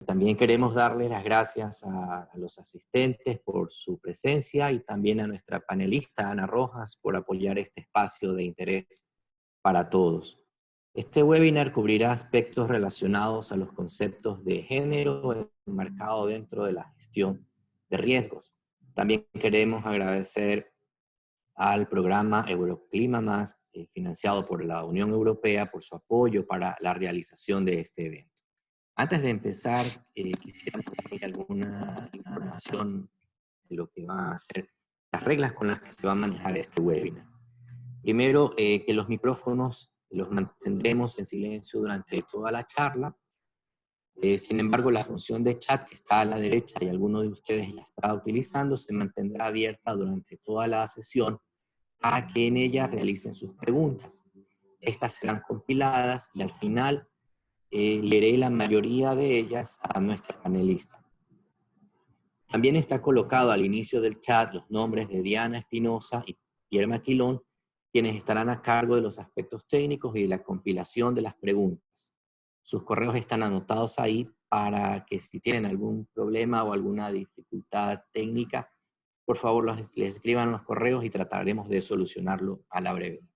También queremos darles las gracias a los asistentes por su presencia y también a nuestra panelista Ana Rojas por apoyar este espacio de interés para todos. Este webinar cubrirá aspectos relacionados a los conceptos de género enmarcado dentro de la gestión de riesgos. También queremos agradecer al programa Euroclima Más, financiado por la Unión Europea, por su apoyo para la realización de este evento. Antes de empezar, quisiera decir alguna información de lo que va a ser las reglas con las que se va a manejar este webinar. Primero, que los micrófonos los mantendremos en silencio durante toda la charla. Sin embargo, la función de chat que está a la derecha y alguno de ustedes la está utilizando se mantendrá abierta durante toda la sesión a que en ella realicen sus preguntas. Estas serán compiladas y al final leeré la mayoría de ellas a nuestra panelista. También está colocado al inicio del chat los nombres de Diana Espinosa y Pierre Maquilón, quienes estarán a cargo de los aspectos técnicos y de la compilación de las preguntas. Sus correos están anotados ahí para que si tienen algún problema o alguna dificultad técnica, por favor les escriban los correos y trataremos de solucionarlo a la brevedad.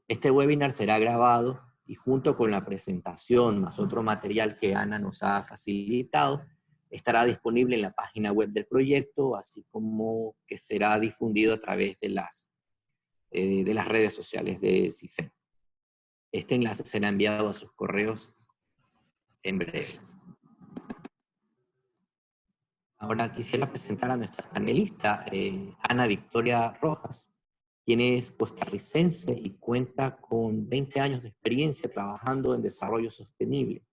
Este webinar será grabado y junto con la presentación más otro material que Ana nos ha facilitado, estará disponible en la página web del proyecto, así como que será difundido a través de las redes sociales de CIFEN. Este enlace será enviado a sus correos en breve. Ahora quisiera presentar a nuestra panelista, Ana Victoria Rojas, quien es costarricense y cuenta con 20 años de experiencia trabajando en desarrollo sostenible,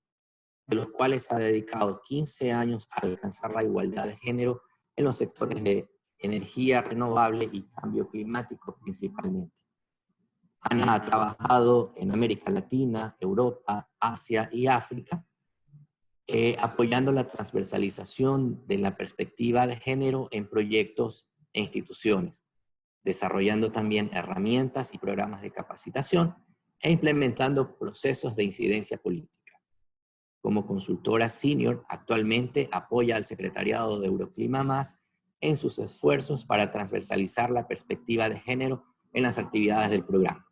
de los cuales ha dedicado 15 años a alcanzar la igualdad de género en los sectores de energía renovable y cambio climático principalmente. Ana ha trabajado en América Latina, Europa, Asia y África, apoyando la transversalización de la perspectiva de género en proyectos e instituciones, desarrollando también herramientas y programas de capacitación e implementando procesos de incidencia política. Como consultora senior, actualmente apoya al Secretariado de Euroclima Más en sus esfuerzos para transversalizar la perspectiva de género en las actividades del programa.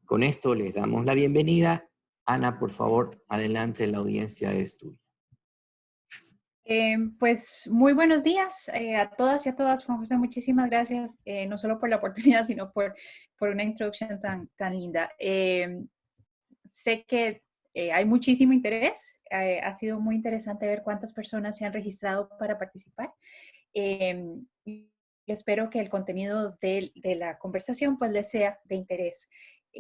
Con esto les damos la bienvenida. Ana, por favor, adelante, la audiencia es tuya. Pues muy buenos días a todas y a todas. Juan José, muchísimas gracias, no solo por la oportunidad, sino por una introducción tan linda. Sé que hay muchísimo interés. Ha sido muy interesante ver cuántas personas se han registrado para participar. Y espero que el contenido de la conversación pues les sea de interés.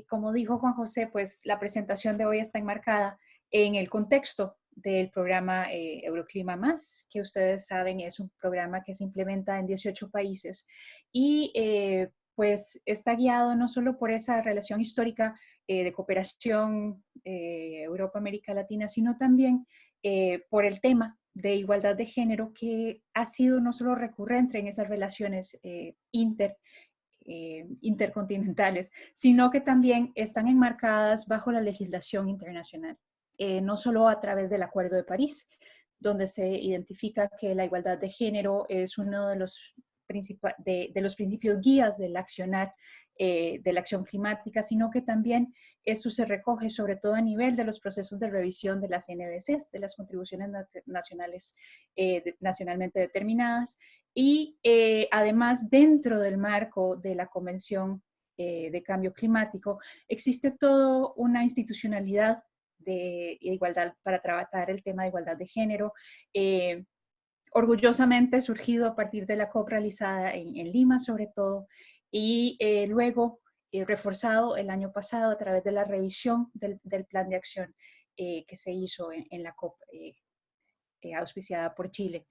Como dijo Juan José, pues la presentación de hoy está enmarcada en el contexto del programa Euroclima Más, que ustedes saben es un programa que se implementa en 18 países y pues está guiado no solo por esa relación histórica de cooperación Europa-América Latina, sino también por el tema de igualdad de género que ha sido no solo recurrente en esas relaciones intercontinentales, sino que también están enmarcadas bajo la legislación internacional, no solo a través del Acuerdo de París, donde se identifica que la igualdad de género es uno de los principios guías del accionar de la acción climática, sino que también esto se recoge sobre todo a nivel de los procesos de revisión de las NDCs, de las contribuciones nacionales nacionalmente determinadas, y además dentro del marco de la Convención de Cambio Climático existe toda una institucionalidad de igualdad para tratar el tema de igualdad de género, orgullosamente surgido a partir de la COP realizada en Lima sobre todo, y luego reforzado el año pasado a través de la revisión del plan de acción que se hizo en la COP auspiciada por Chile.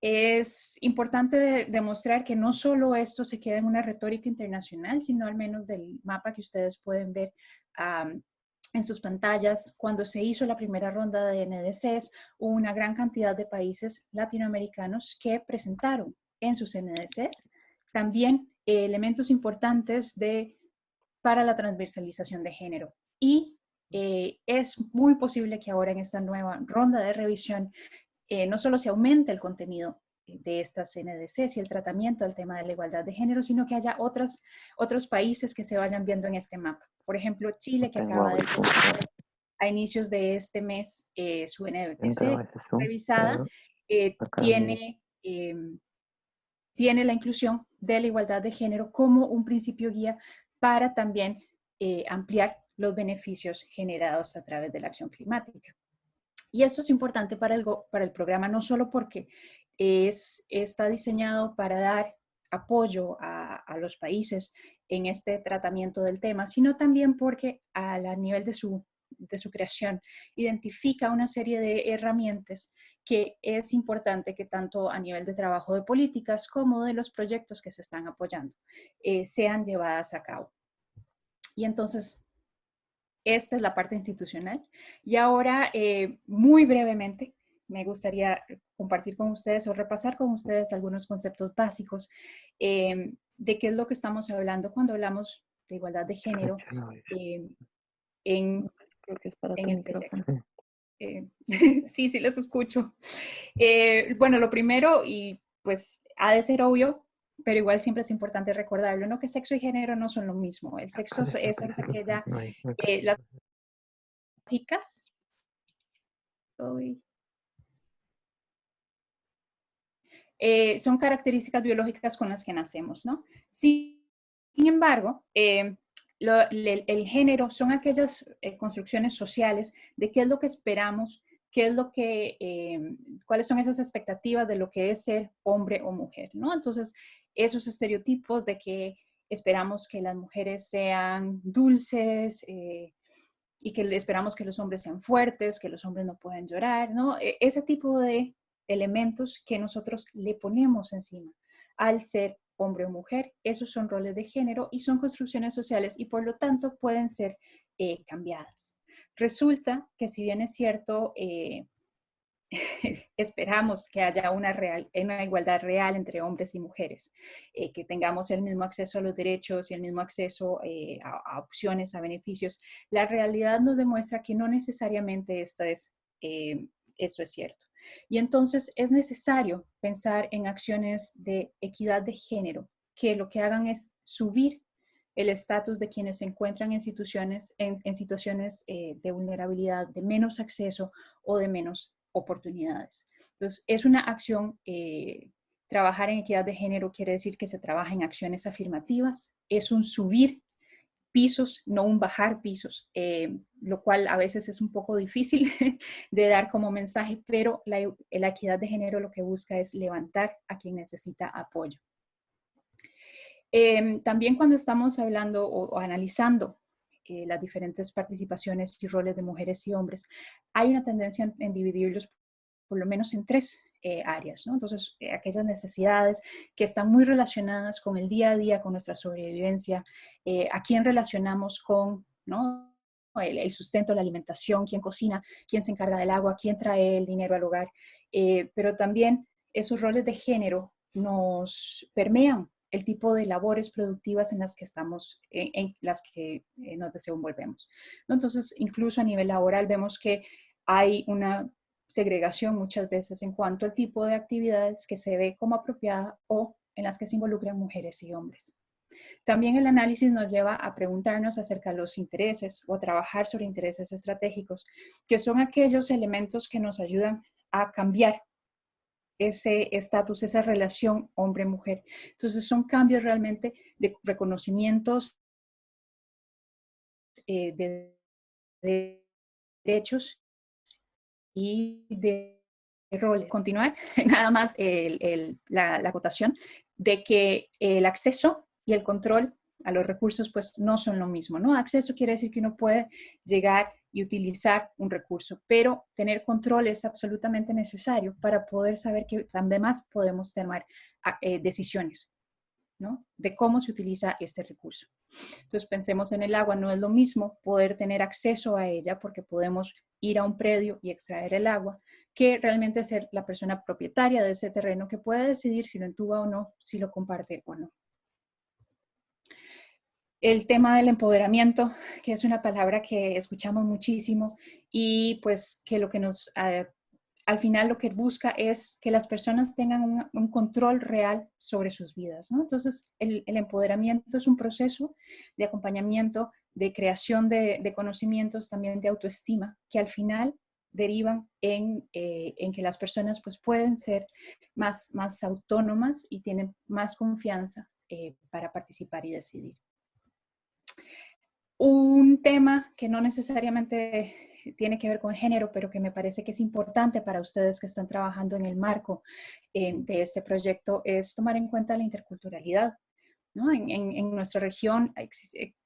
Es importante demostrar que no solo esto se queda en una retórica internacional, sino al menos del mapa que ustedes pueden ver en sus pantallas. Cuando se hizo la primera ronda de NDCs, hubo una gran cantidad de países latinoamericanos que presentaron en sus NDCs también elementos importantes para la transversalización de género. Y es muy posible que ahora en esta nueva ronda de revisión no solo se aumente el contenido de estas NDCs y el tratamiento del tema de la igualdad de género, sino que haya otros países que se vayan viendo en este mapa. Por ejemplo, Chile, que acaba de presentar a inicios de este mes su NDC revisada, tiene la inclusión de la igualdad de género como un principio guía para también ampliar los beneficios generados a través de la acción climática. Y esto es importante para el programa, no solo porque está diseñado para dar apoyo a los países en este tratamiento del tema, sino también porque a nivel de su creación identifica una serie de herramientas que es importante que tanto a nivel de trabajo de políticas como de los proyectos que se están apoyando sean llevadas a cabo. Y entonces, esta es la parte institucional. Y ahora, muy brevemente, me gustaría compartir con ustedes o repasar con ustedes algunos conceptos básicos de qué es lo que estamos hablando cuando hablamos de igualdad de género en el proyecto. Sí, les escucho. Bueno, lo primero, y pues ha de ser obvio, pero igual siempre es importante recordarlo, ¿no? Que sexo y género no son lo mismo. El sexo es aquella, las lógicas. Son características biológicas con las que nacemos, ¿no? Sin embargo, el género son aquellas construcciones sociales de qué es lo que esperamos, qué es lo que, cuáles son esas expectativas de lo que es ser hombre o mujer, ¿no? Entonces, esos estereotipos de que esperamos que las mujeres sean dulces y que esperamos que los hombres sean fuertes, que los hombres no pueden llorar, ¿no? Ese tipo de elementos que nosotros le ponemos encima al ser hombre o mujer, esos son roles de género y son construcciones sociales y por lo tanto pueden ser cambiadas. Resulta que si bien es cierto, esperamos que haya una igualdad real entre hombres y mujeres, que tengamos el mismo acceso a los derechos y el mismo acceso a opciones, a beneficios. La realidad nos demuestra que no necesariamente esto es cierto. Y entonces es necesario pensar en acciones de equidad de género, que lo que hagan es subir el estatus de quienes se encuentran en situaciones de vulnerabilidad, de menos acceso o de menos oportunidades. Entonces, es una acción, trabajar en equidad de género quiere decir que se trabaja en acciones afirmativas, es un subir pisos, no un bajar pisos, lo cual a veces es un poco difícil de dar como mensaje, pero la equidad de género lo que busca es levantar a quien necesita apoyo. También cuando estamos hablando o analizando las diferentes participaciones y roles de mujeres y hombres, hay una tendencia en dividirlos por lo menos en tres áreas, ¿no? Entonces, aquellas necesidades que están muy relacionadas con el día a día, con nuestra sobrevivencia, a quién relacionamos con, ¿no? El sustento, la alimentación, quién cocina, quién se encarga del agua, quién trae el dinero al hogar, pero también esos roles de género nos permean el tipo de labores productivas en las que estamos, en las que nos desenvolvemos, ¿no? Entonces, incluso a nivel laboral vemos que hay una segregación muchas veces en cuanto al tipo de actividades que se ve como apropiada o en las que se involucran mujeres y hombres. También el análisis nos lleva a preguntarnos acerca de los intereses o a trabajar sobre intereses estratégicos, que son aquellos elementos que nos ayudan a cambiar ese estatus, esa relación hombre-mujer. Entonces son cambios realmente de reconocimientos de derechos y de roles. Continuar, nada más la acotación de que el acceso y el control a los recursos pues no son lo mismo, ¿no? Acceso quiere decir que uno puede llegar y utilizar un recurso, pero tener control es absolutamente necesario para poder saber que además podemos tomar decisiones, ¿no? De cómo se utiliza este recurso. Entonces pensemos en el agua, no es lo mismo poder tener acceso a ella porque podemos ir a un predio y extraer el agua, que realmente ser la persona propietaria de ese terreno que puede decidir si lo entuba o no, si lo comparte o no. El tema del empoderamiento, que es una palabra que escuchamos muchísimo y pues que lo que nos, al final lo que busca es que las personas tengan un control real sobre sus vidas, ¿no? Entonces, el empoderamiento es un proceso de acompañamiento, de creación de conocimientos, también de autoestima, que al final derivan en que las personas pues pueden ser más autónomas y tienen más confianza para participar y decidir. Un tema que no necesariamente tiene que ver con género, pero que me parece que es importante para ustedes que están trabajando en el marco de este proyecto, es tomar en cuenta la interculturalidad, ¿no? En nuestra región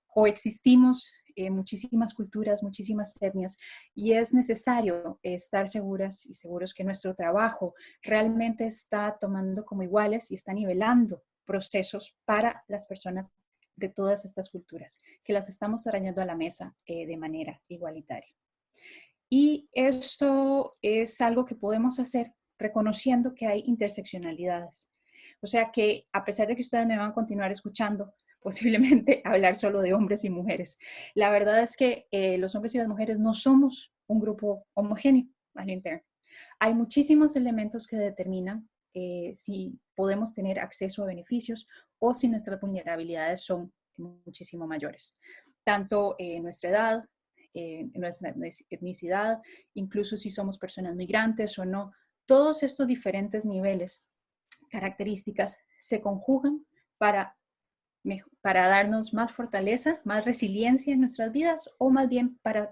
coexistimos muchísimas culturas, muchísimas etnias, y es necesario estar seguras y seguros que nuestro trabajo realmente está tomando como iguales y está nivelando procesos para las personas de todas estas culturas, que las estamos trayendo a la mesa de manera igualitaria. Y esto es algo que podemos hacer reconociendo que hay interseccionalidades. O sea que a pesar de que ustedes me van a continuar escuchando, posiblemente hablar solo de hombres y mujeres, la verdad es que los hombres y las mujeres no somos un grupo homogéneo a lo interno. Hay muchísimos elementos que determinan si podemos tener acceso a beneficios o si nuestras vulnerabilidades son muchísimo mayores. Tanto nuestra edad, nuestra etnicidad, incluso si somos personas migrantes o no, todos estos diferentes niveles, características, se conjugan para darnos más fortaleza, más resiliencia en nuestras vidas o más bien para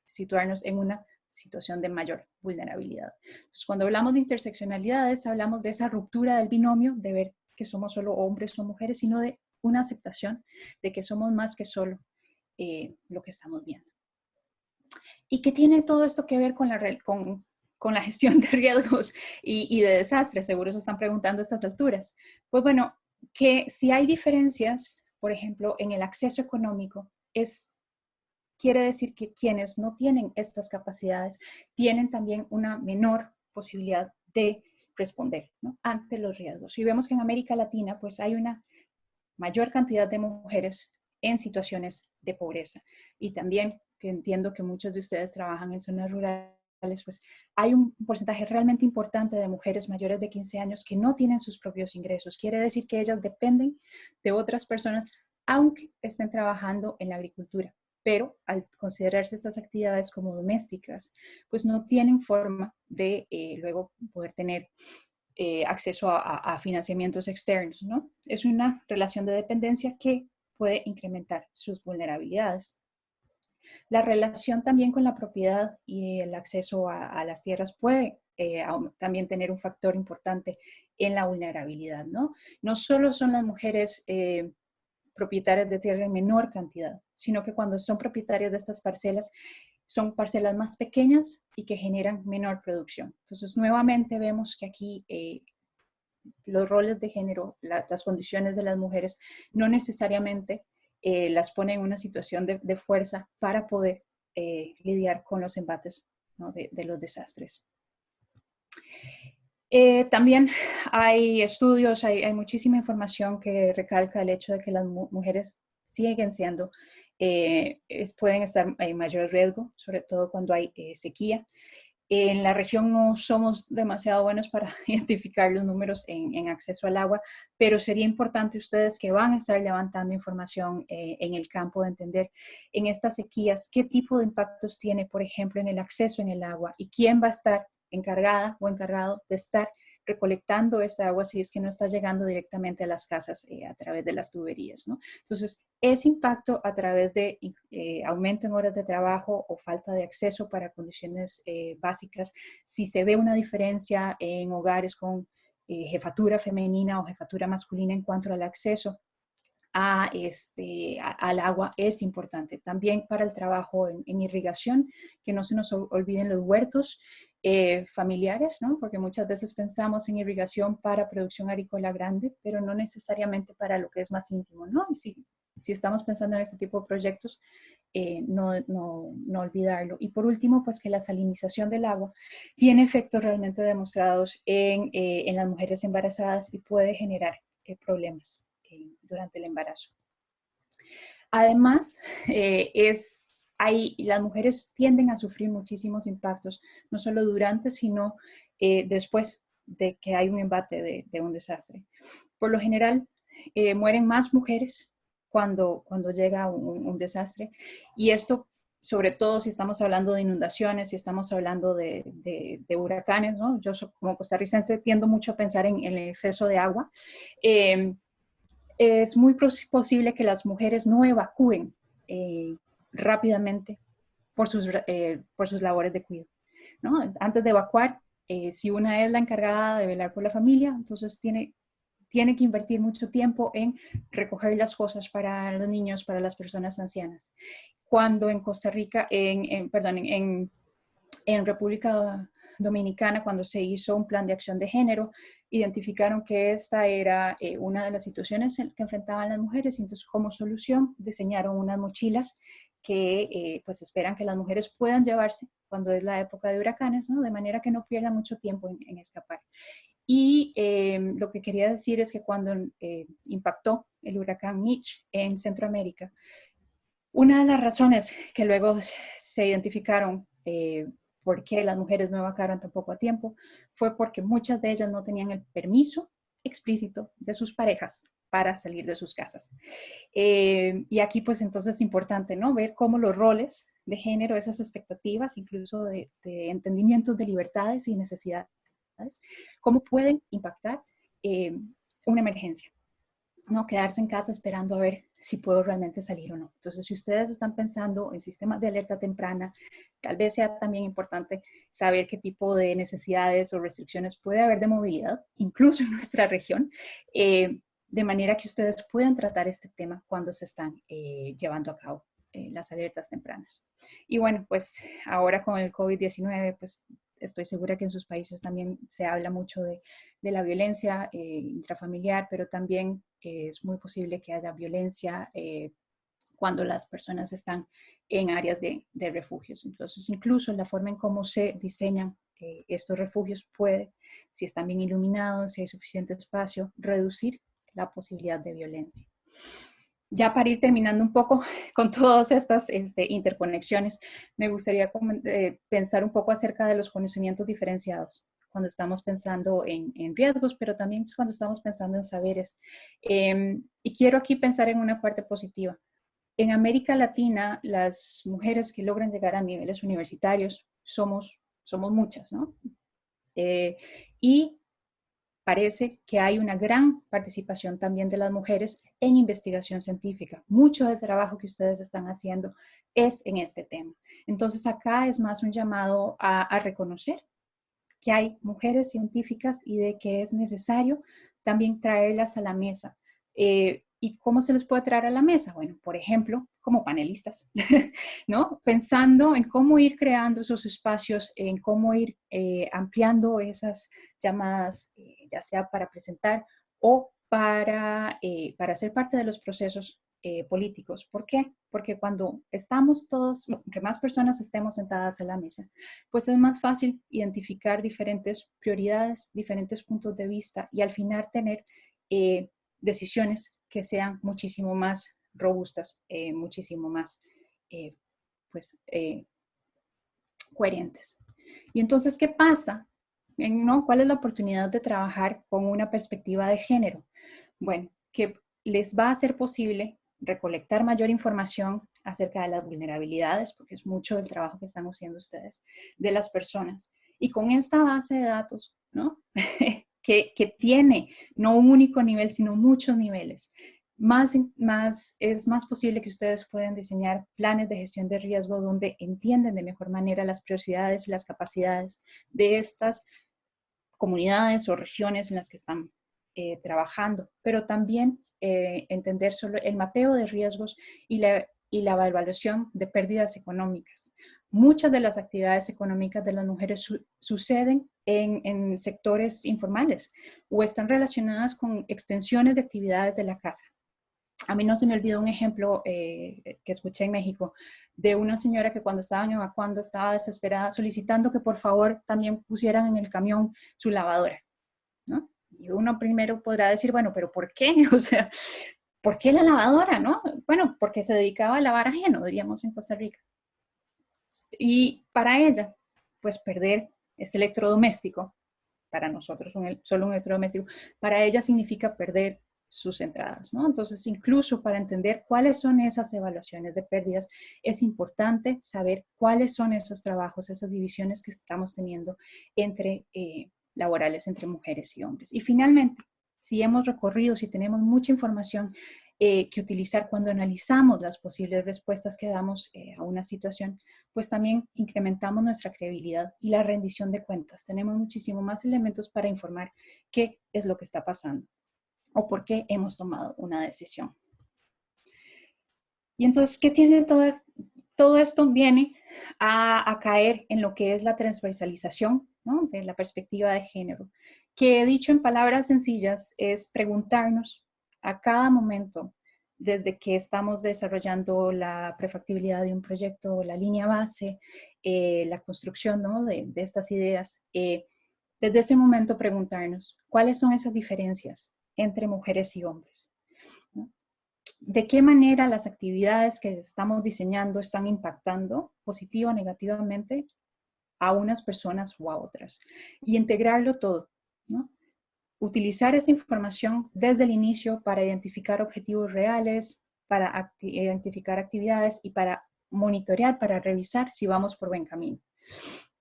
situarnos en una situación de mayor vulnerabilidad. Entonces, cuando hablamos de interseccionalidades, hablamos de esa ruptura del binomio, de ver que somos solo hombres o mujeres, sino de una aceptación de que somos más que solo lo que estamos viendo. ¿Y qué tiene todo esto que ver con la gestión de riesgos y de desastres? Seguro se están preguntando a estas alturas. Pues bueno, que si hay diferencias, por ejemplo, en el acceso económico, quiere decir que quienes no tienen estas capacidades tienen también una menor posibilidad de responder, ¿no?, ante los riesgos. Y vemos que en América Latina pues hay una mayor cantidad de mujeres en situaciones de pobreza. Y también, que entiendo que muchos de ustedes trabajan en zonas rurales, pues hay un porcentaje realmente importante de mujeres mayores de 15 años que no tienen sus propios ingresos. Quiere decir que ellas dependen de otras personas, aunque estén trabajando en la agricultura. Pero al considerarse estas actividades como domésticas, pues no tienen forma de luego poder tener acceso a financiamientos externos, ¿no? Es una relación de dependencia que puede incrementar sus vulnerabilidades. La relación también con la propiedad y el acceso a las tierras puede también tener un factor importante en la vulnerabilidad, ¿no? No solo son las mujeres propietarias de tierra en menor cantidad, sino que cuando son propietarias de estas parcelas, son parcelas más pequeñas y que generan menor producción. Entonces, nuevamente vemos que aquí los roles de género, las condiciones de las mujeres, no necesariamente las ponen en una situación de fuerza para poder lidiar con los embates, ¿no?, de los desastres. También hay estudios, hay muchísima información que recalca el hecho de que las mujeres siguen siendo, pueden estar en mayor riesgo, sobre todo cuando hay sequía. En la región no somos demasiado buenos para identificar los números en acceso al agua, pero sería importante ustedes que van a estar levantando información en el campo de entender en estas sequías qué tipo de impactos tiene, por ejemplo, en el acceso en el agua y quién va a estar encargada o encargado de estar recolectando esa agua si es que no está llegando directamente a las casas a través de las tuberías, ¿no? Entonces, ese impacto a través de aumento en horas de trabajo o falta de acceso para condiciones básicas, si se ve una diferencia en hogares con jefatura femenina o jefatura masculina en cuanto al acceso al agua, es importante. También para el trabajo en irrigación, que no se nos olviden los huertos familiares, ¿no? Porque muchas veces pensamos en irrigación para producción agrícola grande, pero no necesariamente para lo que es más íntimo, ¿no? Y si estamos pensando en este tipo de proyectos, no olvidarlo. Y por último, pues que la salinización del agua tiene efectos realmente demostrados en las mujeres embarazadas y puede generar problemas durante el embarazo. Además, las mujeres tienden a sufrir muchísimos impactos, no solo durante, sino después de que hay un embate de un desastre. Por lo general, mueren más mujeres cuando llega un desastre, y esto sobre todo si estamos hablando de inundaciones, si estamos hablando de huracanes, ¿no? Yo como costarricense tiendo mucho a pensar en el exceso de agua. Es muy posible que las mujeres no evacúen rápidamente por sus labores de cuidado, ¿no? Antes de evacuar, si una es la encargada de velar por la familia, entonces tiene que invertir mucho tiempo en recoger las cosas para los niños, para las personas ancianas. Cuando en Costa Rica, en República Dominicana, cuando se hizo un plan de acción de género, identificaron que esta era una de las situaciones que enfrentaban las mujeres, y entonces como solución diseñaron unas mochilas que pues esperan que las mujeres puedan llevarse cuando es la época de huracanes, ¿no? De manera que no pierdan mucho tiempo en escapar. Y lo que quería decir es que cuando impactó el huracán Mitch en Centroamérica, una de las razones que luego se identificaron por qué las mujeres no evacuaron tampoco a tiempo fue porque muchas de ellas no tenían el permiso explícito de sus parejas para salir de sus casas. Y aquí pues entonces es importante, ¿no? Ver cómo los roles de género, esas expectativas, incluso de entendimientos de libertades y necesidades, cómo pueden impactar una emergencia. No quedarse en casa esperando a ver si puedo realmente salir o no. Entonces, si ustedes están pensando en sistemas de alerta temprana, tal vez sea también importante saber qué tipo de necesidades o restricciones puede haber de movilidad, incluso en nuestra región, de manera que ustedes puedan tratar este tema cuando se están llevando a cabo las alertas tempranas. Y bueno, pues ahora con el COVID-19, pues estoy segura que en sus países también se habla mucho de la violencia intrafamiliar, pero también es muy posible que haya violencia cuando las personas están en áreas de refugios. Entonces, incluso la forma en cómo se diseñan estos refugios puede, si están bien iluminados, si hay suficiente espacio, reducir la posibilidad de violencia. Ya para ir terminando un poco con todas estas interconexiones, me gustaría pensar un poco acerca de los conocimientos diferenciados cuando estamos pensando en riesgos, pero también cuando estamos pensando en saberes. Y quiero aquí pensar en una parte positiva. En América Latina, las mujeres que logran llegar a niveles universitarios somos muchas, ¿no? Y parece que hay una gran participación también de las mujeres en investigación científica. Mucho del trabajo que ustedes están haciendo es en este tema. Entonces acá es más un llamado a reconocer que hay mujeres científicas y de que es necesario también traerlas a la mesa. ¿Y cómo se les puede traer a la mesa? Bueno, por ejemplo, como panelistas, ¿no? Pensando en cómo ir creando esos espacios, en cómo ir ampliando esas llamadas, ya sea para presentar o para ser parte de los procesos políticos. ¿Por qué? Porque cuando estamos todos, entre más personas estemos sentadas en la mesa, pues es más fácil identificar diferentes prioridades, diferentes puntos de vista y al final tener decisiones que sean muchísimo más robustas, muchísimo más coherentes. Y entonces, ¿qué pasa? ¿No? ¿Cuál es la oportunidad de trabajar con una perspectiva de género? Bueno, que les va a ser posible recolectar mayor información acerca de las vulnerabilidades, porque es mucho del trabajo que están haciendo ustedes, de las personas. Y con esta base de datos, ¿no? que tiene no un único nivel, sino muchos niveles, es más posible que ustedes puedan diseñar planes de gestión de riesgo donde entienden de mejor manera las prioridades y las capacidades de estas comunidades o regiones en las que están trabajando, pero también entender solo el mapeo de riesgos y la evaluación de pérdidas económicas. Muchas de las actividades económicas de las mujeres suceden en sectores informales o están relacionadas con extensiones de actividades de la casa. A mí no se me olvidó un ejemplo que escuché en México de una señora que cuando estaban evacuando estaba desesperada solicitando que por favor también pusieran en el camión su lavadora, ¿no? Y uno primero podrá decir, bueno, pero ¿por qué? O sea, ¿Por qué la lavadora, no? Bueno, porque se dedicaba a lavar ajeno, diríamos en Costa Rica. Y para ella, pues perder ese electrodoméstico, para nosotros solo un electrodoméstico, para ella significa perder sus entradas, ¿no? Entonces, incluso para entender cuáles son esas evaluaciones de pérdidas, es importante saber cuáles son esos trabajos, esas divisiones que estamos teniendo entre laborales entre mujeres y hombres. Y finalmente, si hemos recorrido, si tenemos mucha información que utilizar cuando analizamos las posibles respuestas que damos a una situación, pues también incrementamos nuestra credibilidad y la rendición de cuentas. Tenemos muchísimo más elementos para informar qué es lo que está pasando o por qué hemos tomado una decisión. Y entonces, ¿qué tiene todo esto? Viene a caer en lo que es la transversalización, ¿no?, de la perspectiva de género, que dicho en palabras sencillas es preguntarnos a cada momento, desde que estamos desarrollando la prefactibilidad de un proyecto, la línea base, la construcción, ¿no?, de estas ideas, desde ese momento preguntarnos cuáles son esas diferencias entre mujeres y hombres, ¿no? ¿De qué manera las actividades que estamos diseñando están impactando positiva o negativamente a unas personas o a otras? Y integrarlo todo, ¿no? Utilizar esa información desde el inicio para identificar objetivos reales, para identificar actividades y para monitorear, para revisar si vamos por buen camino.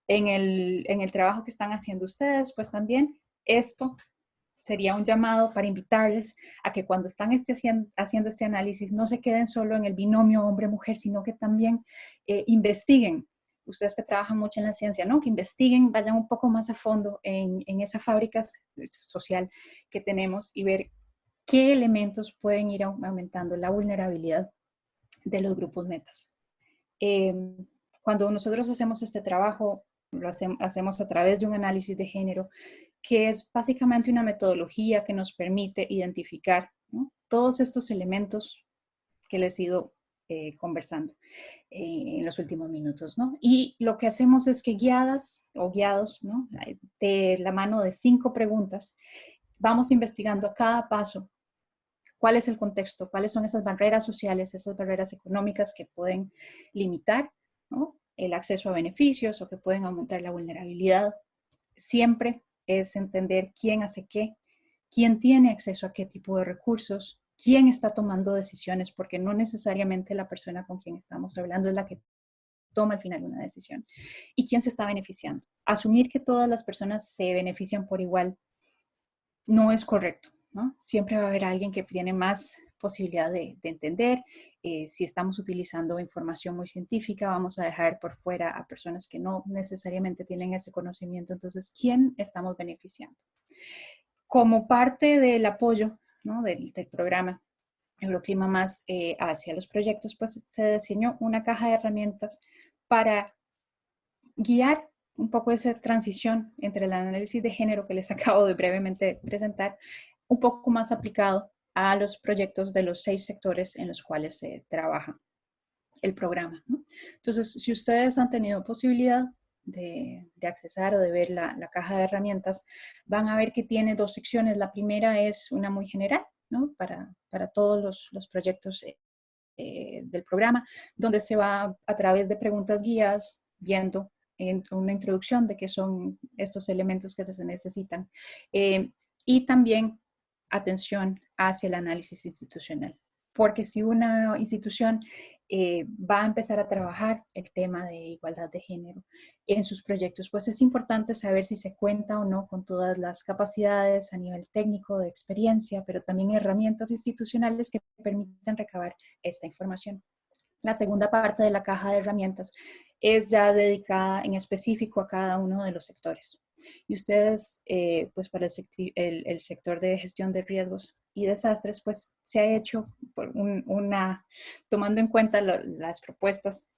En el trabajo que están haciendo ustedes, pues también esto sería un llamado para invitarles a que cuando están haciendo este análisis no se queden solo en el binomio hombre-mujer, sino que también investiguen. Ustedes que trabajan mucho en la ciencia, ¿no?, que investiguen, vayan un poco más a fondo en esa fábrica social que tenemos y ver qué elementos pueden ir aumentando la vulnerabilidad de los grupos metas. Cuando nosotros hacemos este trabajo, lo hacemos a través de un análisis de género, que es básicamente una metodología que nos permite identificar, ¿no?, todos estos elementos que les he ido conversando en los últimos minutos, ¿no? Y lo que hacemos es que guiados, ¿no?, de la mano de 5 preguntas, vamos investigando a cada paso cuál es el contexto, cuáles son esas barreras sociales, esas barreras económicas que pueden limitar, ¿no?, el acceso a beneficios o que pueden aumentar la vulnerabilidad. Siempre es entender quién hace qué, quién tiene acceso a qué tipo de recursos, quién está tomando decisiones, porque no necesariamente la persona con quien estamos hablando es la que toma al final una decisión, y quién se está beneficiando. Asumir que todas las personas se benefician por igual no es correcto, ¿no? Siempre va a haber alguien que tiene más posibilidad de entender. Si estamos utilizando información muy científica, vamos a dejar por fuera a personas que no necesariamente tienen ese conocimiento. Entonces, ¿quién estamos beneficiando? Como parte del apoyo, ¿no?, del programa Euroclima Más hacia los proyectos, pues se diseñó una caja de herramientas para guiar un poco esa transición entre el análisis de género que les acabo de brevemente presentar, un poco más aplicado a los proyectos de los 6 sectores en los cuales se trabaja el programa, ¿no? Entonces, si ustedes han tenido posibilidad de accesar o de ver la caja de herramientas, van a ver que tiene 2 secciones. La primera es una muy general, ¿no?, para todos los proyectos del programa, donde se va a través de preguntas guías viendo en una introducción de qué son estos elementos que se necesitan. Y también atención hacia el análisis institucional, porque si una institución va a empezar a trabajar el tema de igualdad de género en sus proyectos, pues es importante saber si se cuenta o no con todas las capacidades a nivel técnico, de experiencia, pero también herramientas institucionales que permitan recabar esta información. La segunda parte de la caja de herramientas es ya dedicada en específico a cada uno de los sectores. Y ustedes, pues para el sector de gestión de riesgos y desastres, pues se ha hecho tomando en cuenta las propuestas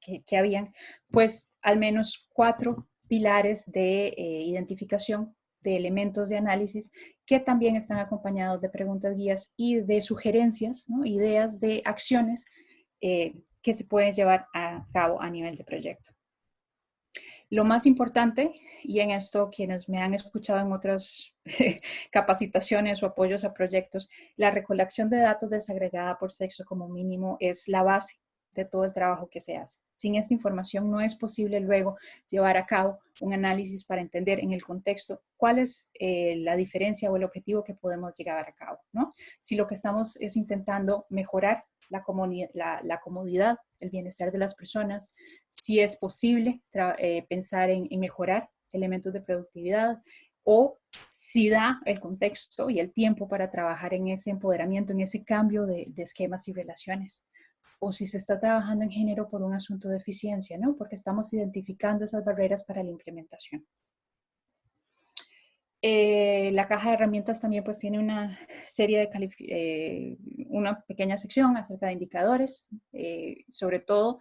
que habían, pues al menos 4 pilares de identificación de elementos de análisis que también están acompañados de preguntas guías y de sugerencias, ¿no?, ideas de acciones que se pueden llevar a cabo a nivel de proyecto. Lo más importante, y en esto quienes me han escuchado en otras capacitaciones o apoyos a proyectos, la recolección de datos desagregada por sexo como mínimo es la base de todo el trabajo que se hace. Sin esta información no es posible luego llevar a cabo un análisis para entender en el contexto cuál es la diferencia o el objetivo que podemos llevar a cabo, ¿no? Si lo que estamos es intentando mejorar la comodidad, el bienestar de las personas, si es posible pensar en mejorar elementos de productividad, o si da el contexto y el tiempo para trabajar en ese empoderamiento, en ese cambio de esquemas y relaciones. O si se está trabajando en género por un asunto de eficiencia, ¿no? Porque estamos identificando esas barreras para la implementación. La caja de herramientas también pues tiene una serie de una pequeña sección acerca de indicadores, sobre todo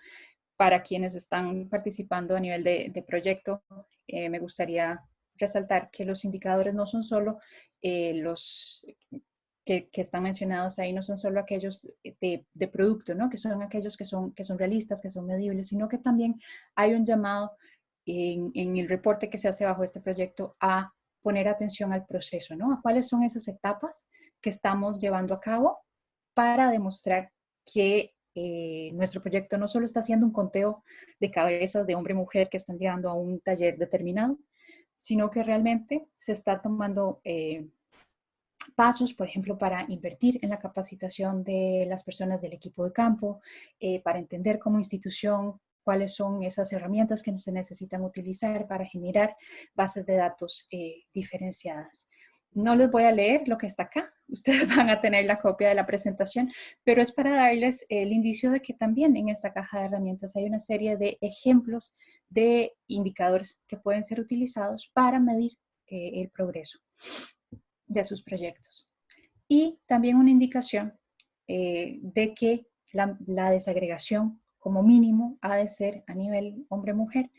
para quienes están participando a nivel de proyecto. Me gustaría resaltar que los indicadores no son solo los que están mencionados ahí, no son solo aquellos de producto, ¿no? Que son aquellos que son realistas, que son medibles, sino que también hay un llamado en el reporte que se hace bajo este proyecto a poner atención al proceso, ¿no? A cuáles son esas etapas que estamos llevando a cabo para demostrar que nuestro proyecto no solo está haciendo un conteo de cabezas de hombre y mujer que están llegando a un taller determinado, sino que realmente se está tomando pasos, por ejemplo, para invertir en la capacitación de las personas del equipo de campo, para entender como institución cuáles son esas herramientas que se necesitan utilizar para generar bases de datos diferenciadas. No les voy a leer lo que está acá, ustedes van a tener la copia de la presentación, pero es para darles el indicio de que también en esta caja de herramientas hay una serie de ejemplos de indicadores que pueden ser utilizados para medir el progreso de sus proyectos. Y también una indicación de que la desagregación como mínimo ha de ser a nivel hombre-mujer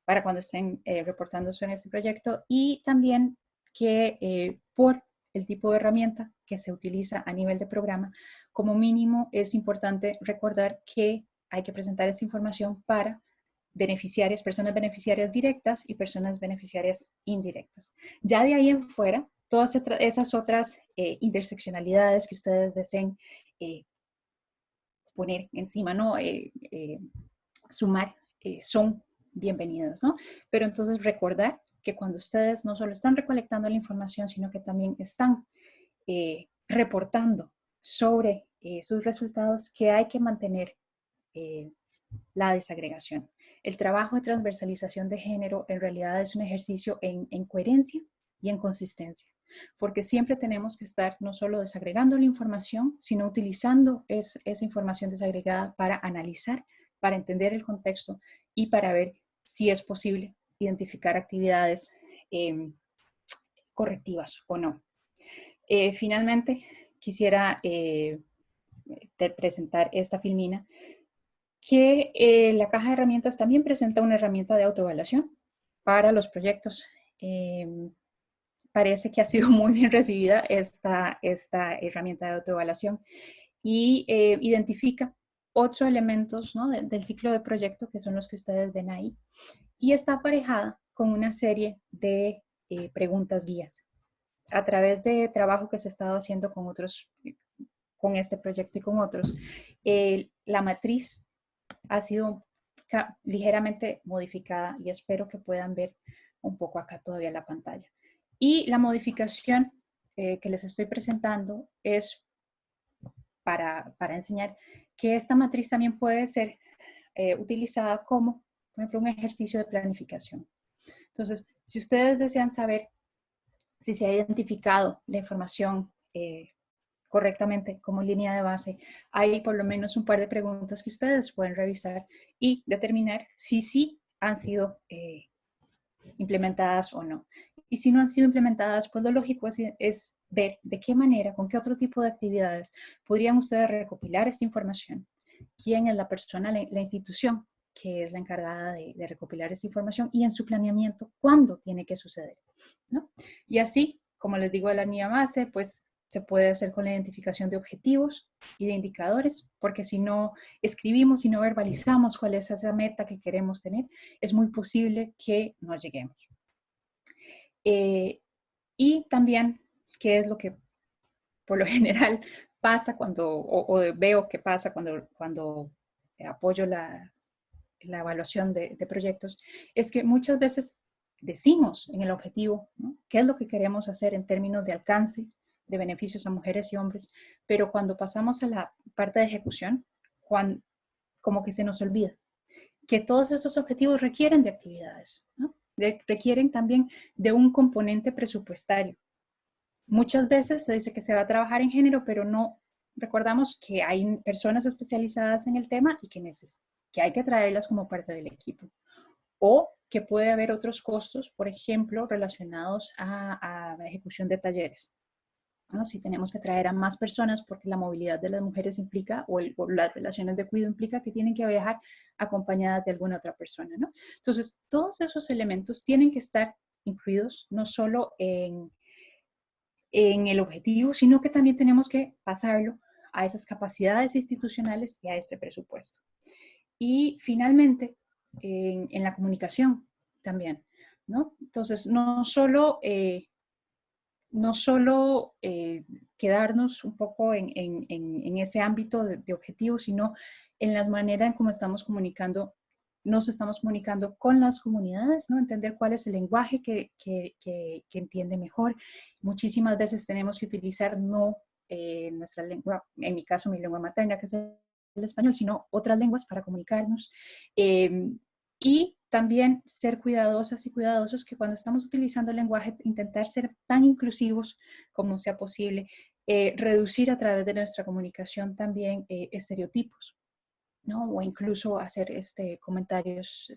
para cuando estén reportándose en este proyecto, y también que por el tipo de herramienta que se utiliza a nivel de programa, como mínimo es importante recordar que hay que presentar esta información para beneficiarias, personas beneficiarias directas y personas beneficiarias indirectas. Ya de ahí en fuera, todas esas otras interseccionalidades que ustedes deseen poner encima, ¿no? Sumar, son bienvenidas, ¿no? Pero entonces recordar que cuando ustedes no solo están recolectando la información, sino que también están reportando sobre sus resultados, que hay que mantener la desagregación. El trabajo de transversalización de género en realidad es un ejercicio en coherencia y en consistencia, porque siempre tenemos que estar no solo desagregando la información, sino utilizando esa información desagregada para analizar, para entender el contexto y para ver si es posible identificar actividades correctivas o no. Finalmente, quisiera presentar esta filmina, que la caja de herramientas también presenta una herramienta de autoevaluación para los proyectos. Parece que ha sido muy bien recibida esta herramienta de autoevaluación y identifica 8 elementos, ¿no? del ciclo de proyecto, que son los que ustedes ven ahí, y está aparejada con una serie de preguntas guías. A través de trabajo que se ha estado haciendo con otros, con este proyecto y con otros, la matriz ha sido ligeramente modificada y espero que puedan ver un poco acá todavía la pantalla. Y la modificación que les estoy presentando es para enseñar que esta matriz también puede ser utilizada como, por ejemplo, un ejercicio de planificación. Entonces, si ustedes desean saber si se ha identificado la información correctamente como línea de base, hay por lo menos un par de preguntas que ustedes pueden revisar y determinar si sí han sido implementadas o no. Y si no han sido implementadas, pues lo lógico es ver de qué manera, con qué otro tipo de actividades podrían ustedes recopilar esta información, quién es la persona, la institución que es la encargada de recopilar esta información, y en su planeamiento, cuándo tiene que suceder, ¿no? Y así, como les digo, la línea base, pues se puede hacer con la identificación de objetivos y de indicadores, porque si no escribimos y no verbalizamos cuál es esa meta que queremos tener, es muy posible que no lleguemos. Y también, ¿qué es lo que por lo general pasa cuando, o veo que pasa cuando apoyo la evaluación de proyectos? Es que muchas veces decimos en el objetivo, ¿no?, qué es lo que queremos hacer en términos de alcance, de beneficios a mujeres y hombres, pero cuando pasamos a la parte de ejecución, como que se nos olvida que todos esos objetivos requieren de actividades, ¿no? Requieren también de un componente presupuestario. Muchas veces se dice que se va a trabajar en género, pero no recordamos que hay personas especializadas en el tema y que hay que traerlas como parte del equipo. O que puede haber otros costos, por ejemplo, relacionados a la ejecución de talleres, ¿no? Si tenemos que traer a más personas porque la movilidad de las mujeres implica, o las relaciones de cuidado implica que tienen que viajar acompañadas de alguna otra persona, ¿no? Entonces, todos esos elementos tienen que estar incluidos no solo en el objetivo, sino que también tenemos que pasarlo a esas capacidades institucionales y a ese presupuesto. Y finalmente, en la comunicación también, ¿no? Entonces, no solo quedarnos un poco en ese ámbito de objetivos, sino en la manera en cómo estamos comunicando, nos estamos comunicando con las comunidades, ¿no? Entender cuál es el lenguaje que entiende mejor. Muchísimas veces tenemos que utilizar no nuestra lengua, en mi caso mi lengua materna, que es el español, sino otras lenguas para comunicarnos. Y también ser cuidadosas y cuidadosos que cuando estamos utilizando el lenguaje, intentar ser tan inclusivos como sea posible, reducir a través de nuestra comunicación también estereotipos, ¿no? O incluso hacer comentarios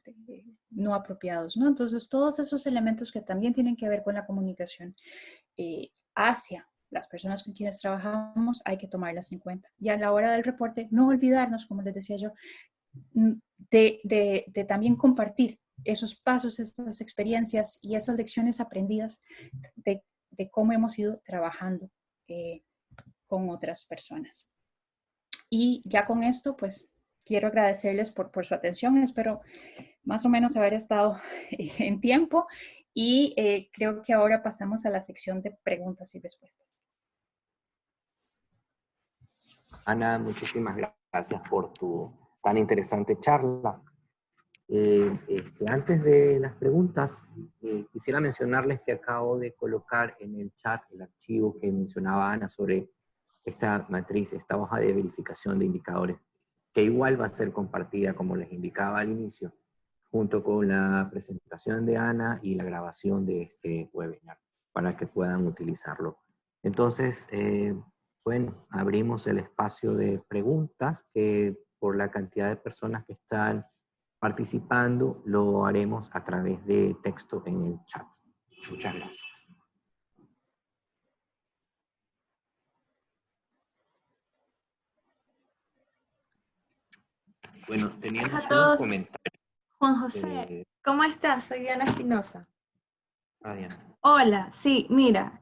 no apropiados, ¿no? Entonces, todos esos elementos que también tienen que ver con la comunicación hacia las personas con quienes trabajamos, hay que tomarlas en cuenta. Y a la hora del reporte, no olvidarnos, como les decía yo, de también compartir esos pasos, esas experiencias y esas lecciones aprendidas de cómo hemos ido trabajando con otras personas. Y ya con esto, pues, quiero agradecerles por su atención. Espero más o menos haber estado en tiempo y creo que ahora pasamos a la sección de preguntas y respuestas. Ana, muchísimas gracias por tu tan interesante charla. Antes de las preguntas, quisiera mencionarles que acabo de colocar en el chat el archivo que mencionaba Ana sobre esta matriz, esta hoja de verificación de indicadores, que igual va a ser compartida, como les indicaba al inicio, junto con la presentación de Ana y la grabación de este webinar, para que puedan utilizarlo. Entonces, bueno, abrimos el espacio de preguntas, que por la cantidad de personas que están participando, lo haremos a través de texto en el chat. Muchas gracias. Bueno, teníamos Hola a todos. un comentario. Juan José, ¿cómo estás? Soy Diana Espinosa. Diana. Hola, sí, mira,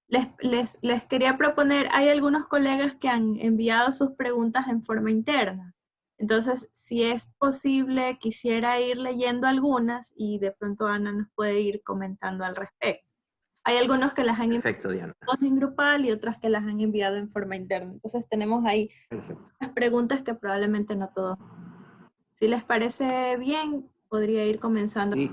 les quería proponer, hay algunos colegas que han enviado sus preguntas en forma interna. Entonces, si es posible, quisiera ir leyendo algunas y de pronto Ana nos puede ir comentando al respecto. Hay algunos que las han enviado en grupal y otras que las han enviado en forma interna. Entonces tenemos ahí las preguntas que probablemente no todos. Si les parece bien, podría ir comenzando. Sí.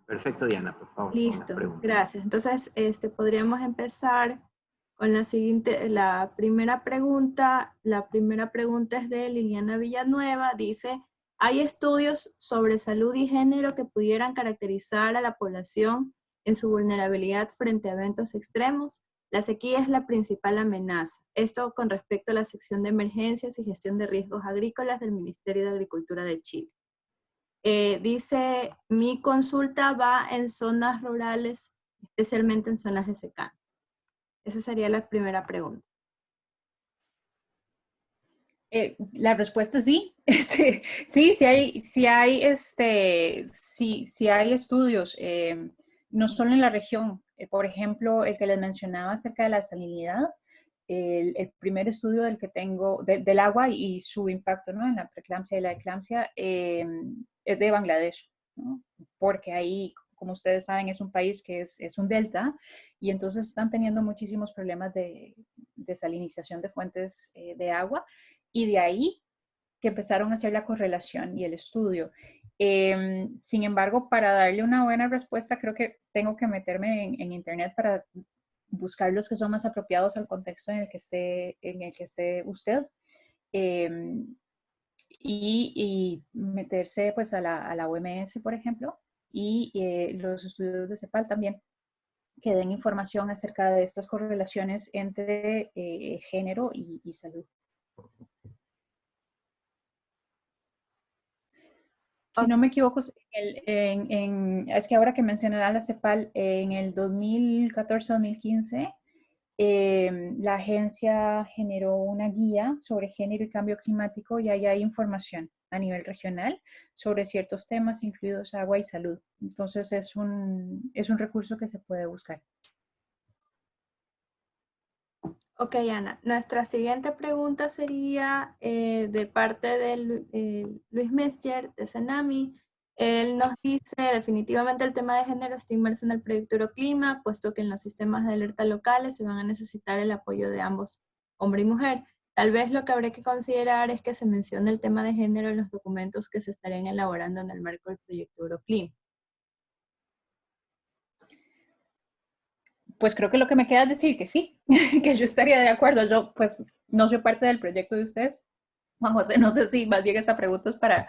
Perfecto, Diana, por favor. Listo, gracias. Entonces, podríamos empezar con la siguiente, la primera pregunta. La primera pregunta es de Liliana Villanueva. Dice, ¿hay estudios sobre salud y género que pudieran caracterizar a la población en su vulnerabilidad frente a eventos extremos? La sequía es la principal amenaza. Esto con respecto a la sección de emergencias y gestión de riesgos agrícolas del Ministerio de Agricultura de Chile. Dice, mi consulta va en zonas rurales, especialmente en zonas de secano. Esa sería la primera pregunta. La respuesta es sí. Sí, sí hay estudios, no solo en la región, Por ejemplo, el que les mencionaba acerca de la salinidad, el primer estudio del que tengo, del agua y su impacto, ¿no?, en la preeclampsia y la eclampsia, es de Bangladesh, ¿no? Porque ahí, como ustedes saben, es un país que es un delta, y entonces están teniendo muchísimos problemas de salinización de fuentes de agua, y de ahí que empezaron a hacer la correlación y el estudio. Sin embargo, para darle una buena respuesta, creo que tengo que meterme en internet para buscar los que son más apropiados al contexto en el que esté usted. Y meterse pues a la OMS, por ejemplo, y los estudios de CEPAL también, que den información acerca de estas correlaciones entre género y salud. Si no me equivoco, es que ahora que mencioné a la CEPAL, en el 2014-2015, la agencia generó una guía sobre género y cambio climático, y ahí hay información a nivel regional sobre ciertos temas, incluidos agua y salud. Entonces es un recurso que se puede buscar. Ok, Ana. Nuestra siguiente pregunta sería de parte de Luis Mescher, de Senami. Él nos dice, definitivamente el tema de género está inmerso en el proyecto Euroclima, puesto que en los sistemas de alerta locales se van a necesitar el apoyo de ambos, hombre y mujer. Tal vez lo que habría que considerar es que se mencione el tema de género en los documentos que se estarían elaborando en el marco del proyecto Euroclima. Pues creo que lo que me queda es decir que sí, que yo estaría de acuerdo. Yo pues no soy parte del proyecto de ustedes, Juan José, no sé si más bien esta pregunta es para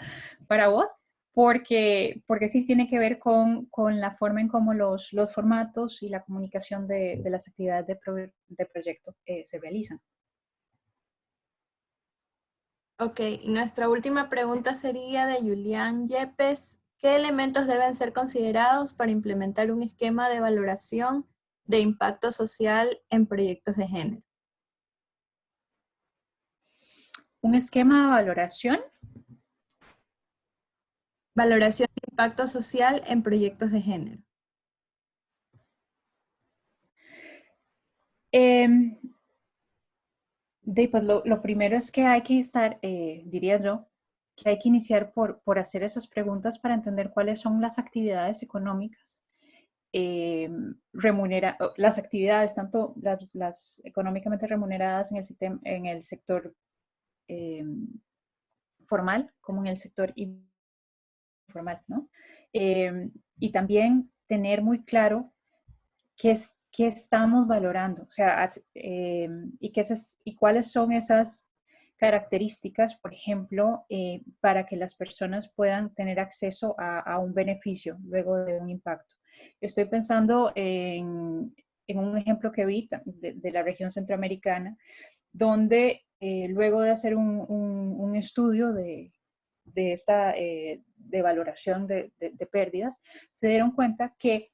vos, porque sí tiene que ver con la forma en cómo los formatos y la comunicación de las actividades de proyecto se realizan. Ok, y nuestra última pregunta sería de Julián Yepes. ¿Qué elementos deben ser considerados para implementar un esquema de valoración de impacto social en proyectos de género? Un esquema de valoración. Valoración de impacto social en proyectos de género. Pues lo primero es que hay que estar, diría yo, que hay que iniciar por hacer esas preguntas para entender cuáles son las actividades económicas, las actividades, tanto las económicamente remuneradas en el sector formal como en el sector informal, ¿no? Y también tener muy claro qué estamos valorando, o sea, y cuáles son esas características, por ejemplo, para que las personas puedan tener acceso a un beneficio luego de un impacto. Estoy pensando en un ejemplo que vi de la región centroamericana, donde luego de hacer un estudio de valoración de pérdidas, se dieron cuenta que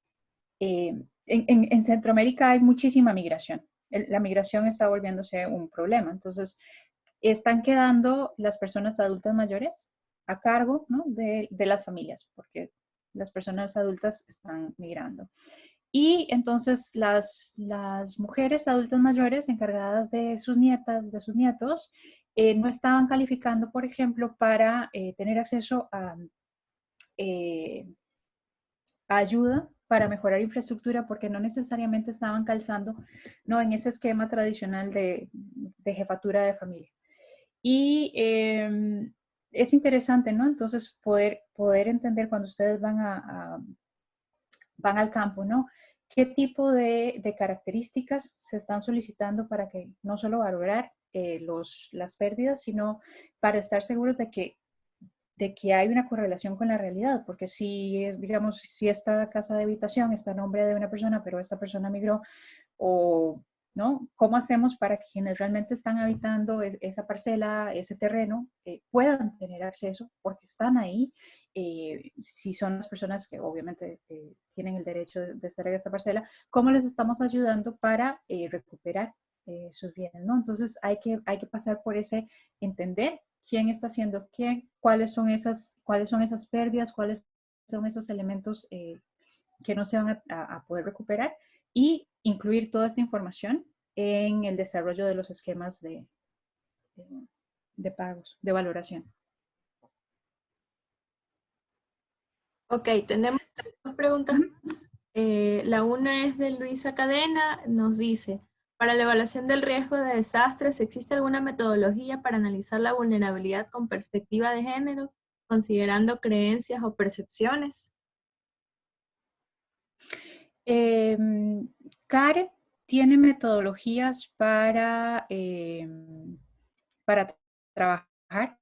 en Centroamérica hay muchísima migración. La migración está volviéndose un problema. Entonces, están quedando las personas adultas mayores a cargo, ¿no?, de las familias, porque las personas adultas están migrando. Y entonces las mujeres adultas mayores encargadas de sus nietas, de sus nietos, no estaban calificando, por ejemplo, para tener acceso a ayuda para mejorar infraestructura, porque no necesariamente estaban calzando, ¿no?, en ese esquema tradicional de jefatura de familia. Y es interesante, ¿no? Entonces poder entender cuando ustedes van al campo, ¿no?, qué tipo de características se están solicitando para que no solo valorar las pérdidas, sino para estar seguros de que hay una correlación con la realidad, porque si digamos, si esta casa de habitación está a nombre de una persona, pero esta persona migró, o ¿no?, ¿cómo hacemos para que quienes realmente están habitando esa parcela, ese terreno, puedan tener acceso porque están ahí? Si son las personas que obviamente tienen el derecho de estar en esta parcela, ¿cómo les estamos ayudando para recuperar sus bienes, ¿no? Entonces hay que pasar por ese entender quién está haciendo qué, cuáles son esas pérdidas, cuáles son esos elementos que no se van a poder recuperar, y incluir toda esta información en el desarrollo de los esquemas de pagos, de valoración. Ok, tenemos dos preguntas más. La una es de Luisa Cadena, nos dice, para la evaluación del riesgo de desastres, ¿existe alguna metodología para analizar la vulnerabilidad con perspectiva de género, considerando creencias o percepciones? CARE tiene metodologías para trabajar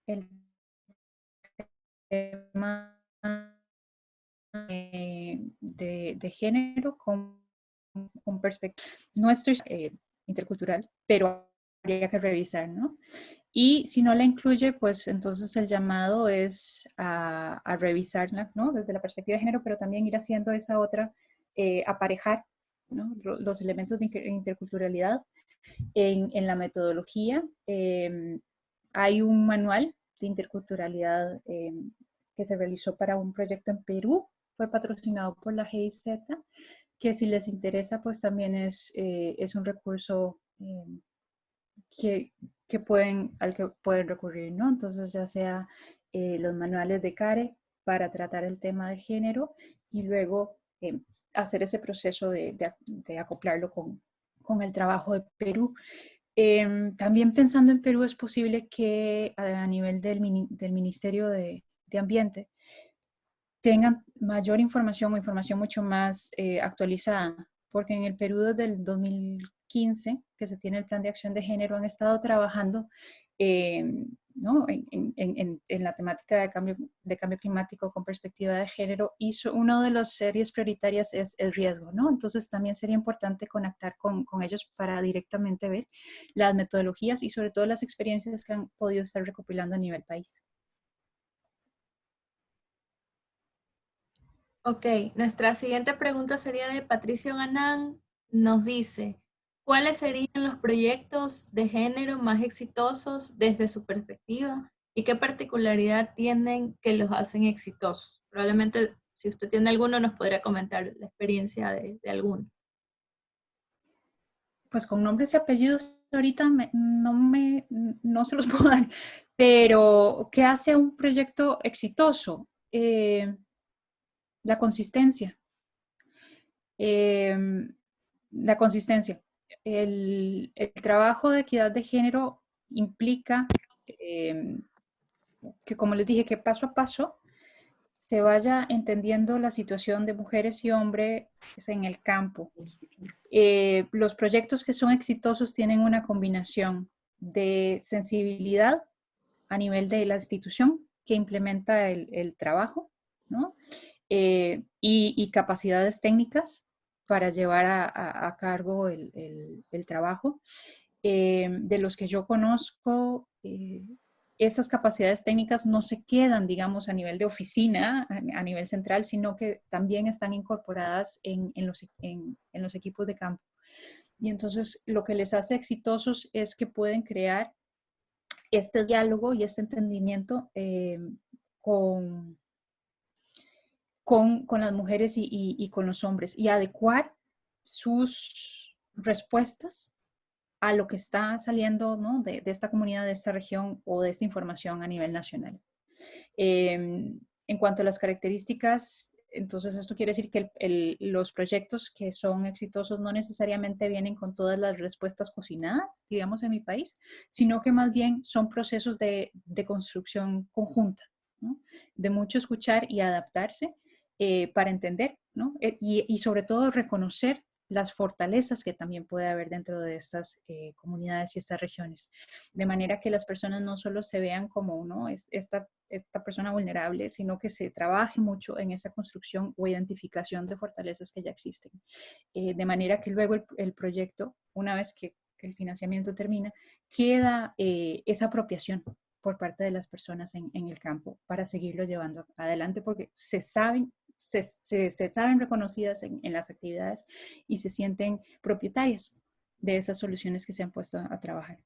el tema de género con perspectiva. No estoy intercultural, pero habría que revisar, ¿no? Y si no la incluye, pues entonces el llamado es a revisarla, ¿no? Desde la perspectiva de género, pero también ir haciendo esa otra, aparejar, ¿no? Los elementos de interculturalidad en la metodología. Hay un manual de interculturalidad que se realizó para un proyecto en Perú, fue patrocinado por la GIZ, que si les interesa, pues también es un recurso al que pueden recurrir, ¿no? Entonces, ya sea los manuales de CARE para tratar el tema de género y luego hacer ese proceso de acoplarlo con el trabajo de Perú. También pensando en Perú, es posible que a nivel del Ministerio de Ambiente tengan mayor información o información mucho más actualizada, porque en el Perú desde el 2015, que se tiene el Plan de Acción de Género, han estado trabajando ¿no? en la temática de cambio climático con perspectiva de género, y una de las series prioritarias es el riesgo, ¿no? Entonces también sería importante conectar con ellos para directamente ver las metodologías y sobre todo las experiencias que han podido estar recopilando a nivel país. Ok, nuestra siguiente pregunta sería de Patricio Ganán. Nos dice, ¿cuáles serían los proyectos de género más exitosos desde su perspectiva y qué particularidad tienen que los hacen exitosos? Probablemente, si usted tiene alguno, nos podría comentar la experiencia de alguno. Pues con nombres y apellidos ahorita no se los puedo dar, pero ¿qué hace un proyecto exitoso? La consistencia. La consistencia. El trabajo de equidad de género implica que, como les dije, que paso a paso se vaya entendiendo la situación de mujeres y hombres en el campo. Los proyectos que son exitosos tienen una combinación de sensibilidad a nivel de la institución que implementa el trabajo, ¿no? Y capacidades técnicas para llevar a cargo el trabajo. De los que yo conozco, estas capacidades técnicas no se quedan, digamos, a nivel de oficina, a nivel central, sino que también están incorporadas en los equipos de campo. Y entonces lo que les hace exitosos es que pueden crear este diálogo y este entendimiento con las mujeres y con los hombres, y adecuar sus respuestas a lo que está saliendo, ¿no? de esta comunidad, de esta región o de esta información a nivel nacional. En cuanto a las características, entonces esto quiere decir que los proyectos que son exitosos no necesariamente vienen con todas las respuestas cocinadas, digamos, en mi país, sino que más bien son procesos de construcción conjunta, ¿no? De mucho escuchar y adaptarse para entender, ¿no? Y sobre todo reconocer las fortalezas que también puede haber dentro de estas comunidades y estas regiones. De manera que las personas no solo se vean como, ¿no? esta persona vulnerable, sino que se trabaje mucho en esa construcción o identificación de fortalezas que ya existen. De manera que luego el proyecto, una vez que el financiamiento termina, queda esa apropiación por parte de las personas en el campo para seguirlo llevando adelante, porque se saben reconocidas en las actividades y se sienten propietarias de esas soluciones que se han puesto a trabajar.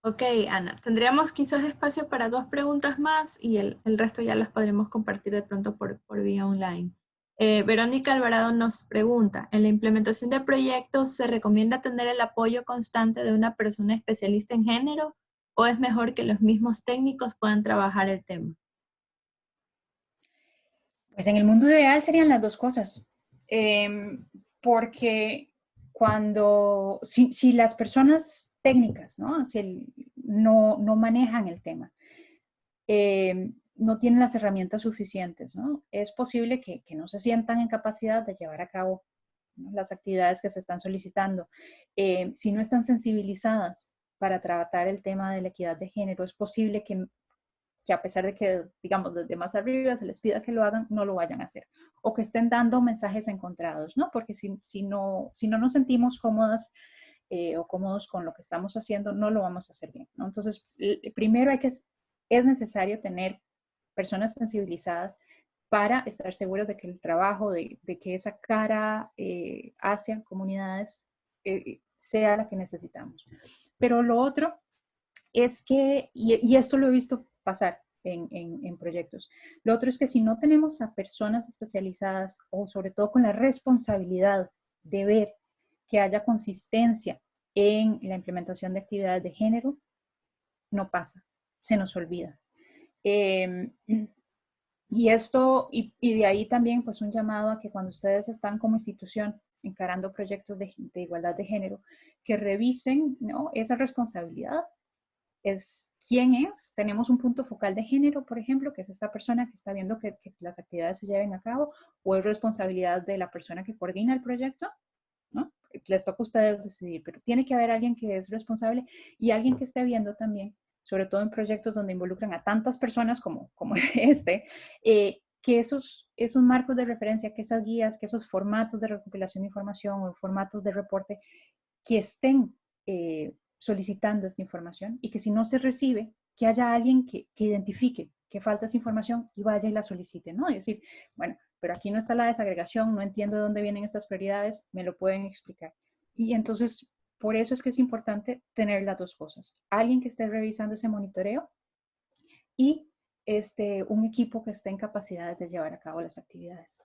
Ok, Ana, tendríamos quizás espacio para 2 preguntas más y el resto ya las podremos compartir de pronto por vía online. Verónica Alvarado nos pregunta, ¿en la implementación de proyectos se recomienda tener el apoyo constante de una persona especialista en género o es mejor que los mismos técnicos puedan trabajar el tema? Pues en el mundo ideal serían las dos cosas, porque si las personas técnicas, ¿no? No manejan el tema, no tienen las herramientas suficientes, ¿no? Es posible que no se sientan en capacidad de llevar a cabo, ¿no?, las actividades que se están solicitando. Si no están sensibilizadas para tratar el tema de la equidad de género, es posible que a pesar de que, digamos, desde más arriba se les pida que lo hagan, no lo vayan a hacer. O que estén dando mensajes encontrados, ¿no? Porque si no nos sentimos cómodas o cómodos con lo que estamos haciendo, no lo vamos a hacer bien, ¿no? Entonces, primero es necesario tener personas sensibilizadas para estar seguros de que el trabajo, de que esa cara hacia comunidades sea la que necesitamos. Pero lo otro es que, y esto lo he visto pasar en proyectos, lo otro es que si no tenemos a personas especializadas o sobre todo con la responsabilidad de ver que haya consistencia en la implementación de actividades de género, no pasa, se nos olvida. Y de ahí también pues un llamado a que cuando ustedes están como institución encarando proyectos de igualdad de género, que revisen, ¿no?, esa responsabilidad. Es quién es. Tenemos un punto focal de género, por ejemplo, que es esta persona que está viendo que las actividades se lleven a cabo, o es responsabilidad de la persona que coordina el proyecto, ¿no? Les toca a ustedes decidir, pero tiene que haber alguien que es responsable y alguien que esté viendo también, sobre todo en proyectos donde involucran a tantas personas como este, que esos marcos de referencia, que esas guías, que esos formatos de recopilación de información o formatos de reporte que estén solicitando esta información y que si no se recibe, que haya alguien que identifique que falta esa información y vaya y la solicite, ¿no? Y decir, bueno, pero aquí no está la desagregación, no entiendo de dónde vienen estas prioridades, me lo pueden explicar. Y entonces, por eso es que es importante tener las dos cosas. Alguien que esté revisando ese monitoreo y un equipo que esté en capacidad de llevar a cabo las actividades.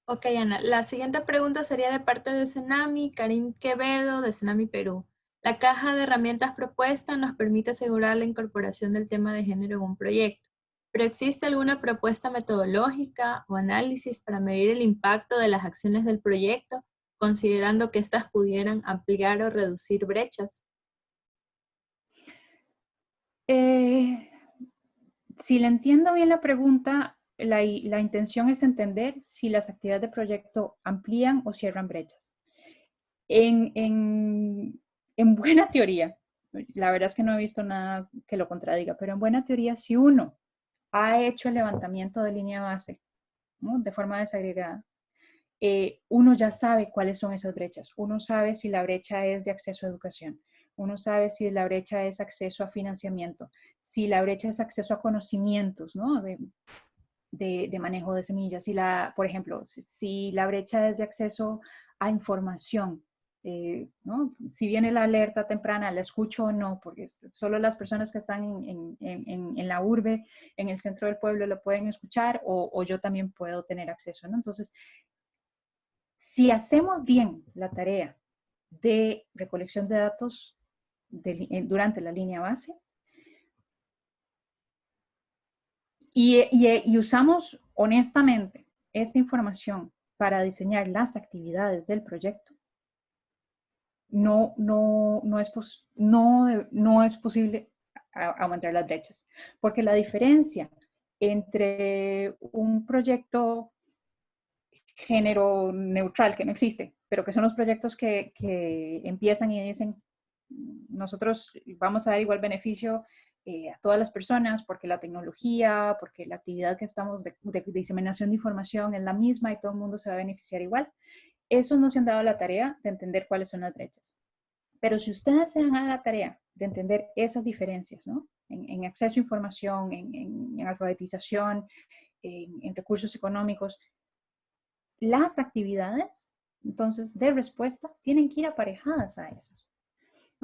Ok, Ana. La siguiente pregunta sería de parte de Cenami, Karim Quevedo, de Cenami Perú. La caja de herramientas propuesta nos permite asegurar la incorporación del tema de género en un proyecto, pero ¿existe alguna propuesta metodológica o análisis para medir el impacto de las acciones del proyecto, considerando que éstas pudieran ampliar o reducir brechas? Si le entiendo bien la pregunta, la intención es entender si las actividades de proyecto amplían o cierran brechas. En buena teoría, la verdad es que no he visto nada que lo contradiga, pero en buena teoría, si uno ha hecho el levantamiento de línea base, ¿no?, de forma desagregada, uno ya sabe cuáles son esas brechas. Uno sabe si la brecha es de acceso a educación. Uno sabe si la brecha es acceso a financiamiento, si la brecha es acceso a conocimientos, ¿no?, de manejo de semillas. Por ejemplo, si la brecha es de acceso a información, ¿no? Si viene la alerta temprana, ¿la escucho o no? Porque solo las personas que están en la urbe, en el centro del pueblo, lo pueden escuchar o yo también puedo tener acceso, ¿no? Entonces, si hacemos bien la tarea de recolección de datos durante la línea base y usamos honestamente esa información para diseñar las actividades del proyecto, no es posible aumentar las brechas. Porque la diferencia entre un proyecto género neutral, que no existe, pero que son los proyectos que empiezan y dicen, nosotros vamos a dar igual beneficio a todas las personas porque la tecnología, porque la actividad que estamos de diseminación de información es la misma y todo el mundo se va a beneficiar igual. Esos no se han dado la tarea de entender cuáles son las brechas. Pero si ustedes se dan a la tarea de entender esas diferencias, ¿no?, en acceso a información, en alfabetización, en recursos económicos, las actividades, entonces, de respuesta, tienen que ir aparejadas a esas.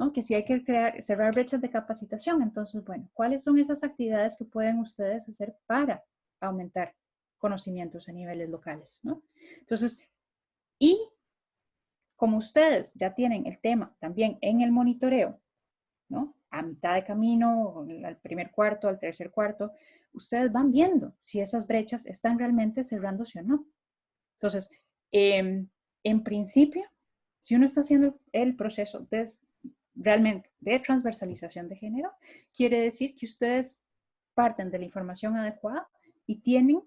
¿no? Que si hay que cerrar brechas de capacitación, entonces, bueno, ¿cuáles son esas actividades que pueden ustedes hacer para aumentar conocimientos a niveles locales, ¿no? Entonces, y como ustedes ya tienen el tema también en el monitoreo, ¿no? A mitad de camino, al primer cuarto, al tercer cuarto, ustedes van viendo si esas brechas están realmente cerrándose o no. Entonces, en principio, si uno está haciendo el proceso realmente de transversalización de género, quiere decir que ustedes parten de la información adecuada y tienen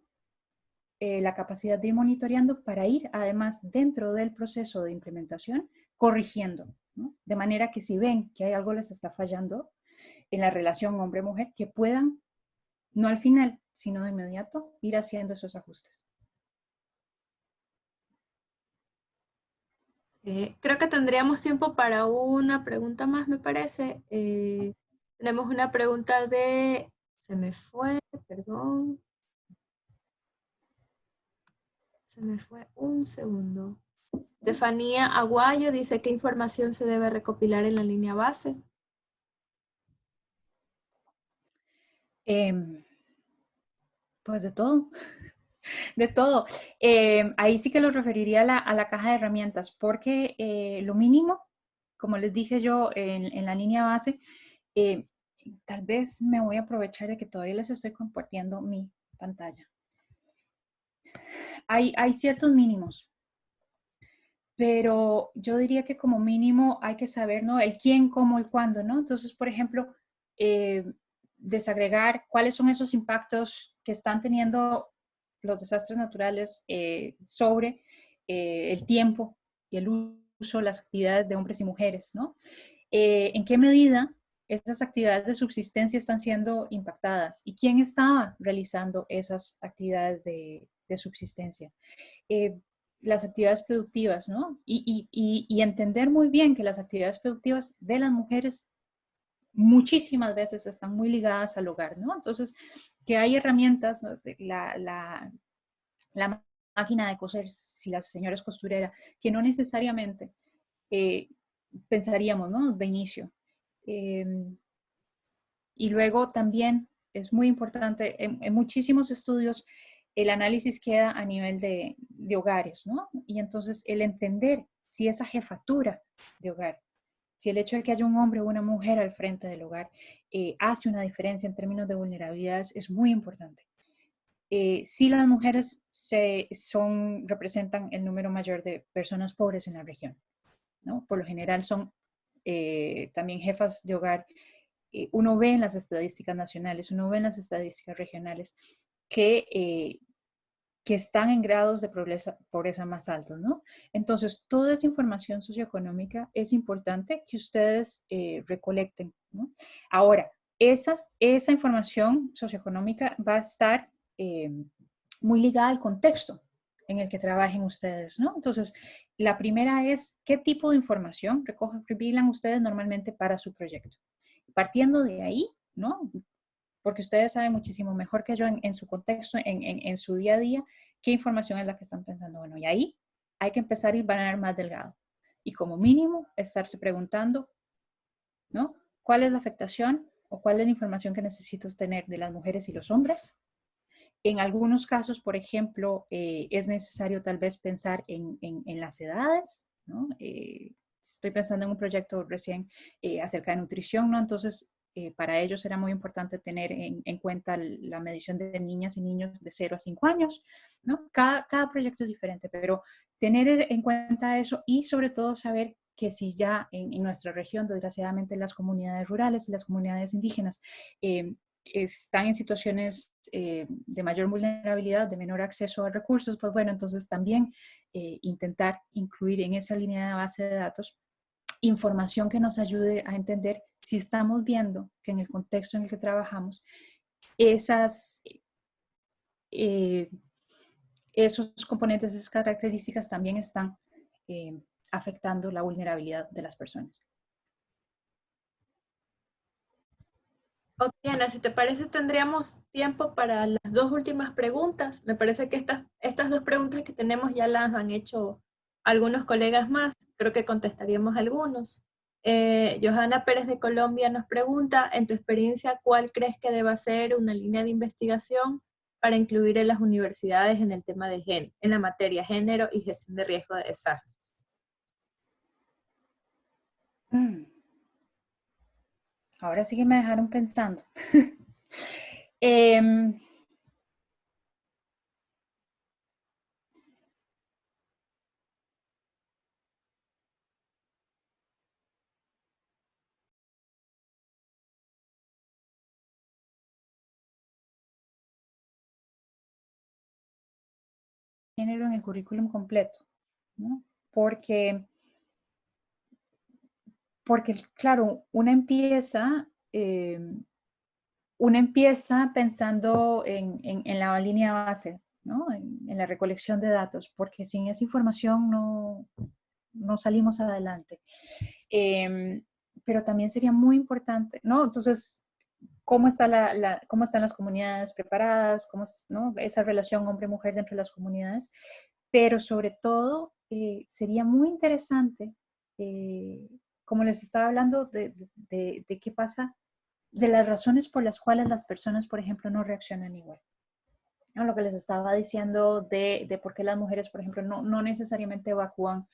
la capacidad de ir monitoreando para ir, además, dentro del proceso de implementación, corrigiendo, ¿no? De manera que si ven que hay algo les está fallando en la relación hombre-mujer, que puedan, no al final, sino de inmediato, ir haciendo esos ajustes. Creo que tendríamos tiempo para una pregunta más, me parece. Tenemos una pregunta de... Se me fue, perdón. Se me fue un segundo. Estefanía Aguayo dice, ¿qué información se debe recopilar en la línea base? Pues de todo. De todo. Ahí sí que lo referiría a la caja de herramientas, porque lo mínimo, como les dije yo en la línea base, tal vez me voy a aprovechar de que todavía les estoy compartiendo mi pantalla. Hay ciertos mínimos, pero yo diría que como mínimo hay que saber, ¿no? El quién, cómo, el cuándo, ¿no? Entonces, por ejemplo, desagregar cuáles son esos impactos que están teniendo los desastres naturales sobre el tiempo y el uso, las actividades de hombres y mujeres, ¿no? ¿En qué medida estas actividades de subsistencia están siendo impactadas? ¿Y quién estaba realizando esas actividades de subsistencia? Las actividades productivas, ¿no? Y entender muy bien que las actividades productivas de las mujeres muchísimas veces están muy ligadas al hogar, ¿no? Entonces, que hay herramientas, ¿no? La máquina de coser, si la señora es costurera, que no necesariamente pensaríamos, ¿no? De inicio. Y luego también es muy importante, en muchísimos estudios, el análisis queda a nivel de hogares, ¿no? Y entonces el entender si esa jefatura de hogar, si el hecho de que haya un hombre o una mujer al frente del hogar hace una diferencia en términos de vulnerabilidades es muy importante. Si las mujeres representan el número mayor de personas pobres en la región, ¿no? Por lo general son también jefas de hogar. Uno ve en las estadísticas nacionales, uno ve en las estadísticas regionales que están en grados de pobreza más altos, ¿no? Entonces, toda esa información socioeconómica es importante que ustedes recolecten, ¿no? Ahora, esa información socioeconómica va a estar muy ligada al contexto en el que trabajen ustedes, ¿no? Entonces, la primera es, ¿qué tipo de información recopilan ustedes normalmente para su proyecto? Partiendo de ahí, ¿no? Porque ustedes saben muchísimo mejor que yo en su contexto, en su día a día, qué información es la que están pensando. Bueno, y ahí hay que empezar a ir más delgado. Y como mínimo, estarse preguntando, ¿no? ¿Cuál es la afectación o cuál es la información que necesito tener de las mujeres y los hombres? En algunos casos, por ejemplo, es necesario tal vez pensar en las edades, ¿no? Estoy pensando en un proyecto recién acerca de nutrición, ¿no? Entonces, para ellos era muy importante tener en cuenta la medición de niñas y niños de 0 a 5 años, ¿no? Cada proyecto es diferente, pero tener en cuenta eso y sobre todo saber que si ya en nuestra región, desgraciadamente, las comunidades rurales y las comunidades indígenas están en situaciones de mayor vulnerabilidad, de menor acceso a recursos, pues bueno, entonces también intentar incluir en esa línea de base de datos información que nos ayude a entender si estamos viendo que en el contexto en el que trabajamos, esos componentes, esas características también están afectando la vulnerabilidad de las personas. Ok, Ana, si te parece, tendríamos tiempo para las dos últimas preguntas. Me parece que estas dos preguntas que tenemos ya las han hecho algunos colegas más. Creo que contestaríamos algunos. Johanna Pérez de Colombia nos pregunta, en tu experiencia, ¿cuál crees que deba ser una línea de investigación para incluir en las universidades en el tema de en la materia género y gestión de riesgo de desastres? Ahora sí que me dejaron pensando. Em, género en el currículum completo, ¿no? Porque claro, una empieza pensando en la línea base, ¿no? En la recolección de datos, porque sin esa información no salimos adelante. Pero también sería muy importante, ¿no? Entonces, ¿cómo están las comunidades preparadas? ¿No? Esa relación hombre-mujer dentro de las comunidades. Pero sobre todo, sería muy interesante, como les estaba hablando, de qué pasa, de las razones por las cuales las personas, por ejemplo, no reaccionan igual. ¿No? Lo que les estaba diciendo de por qué las mujeres, por ejemplo, no necesariamente evacúan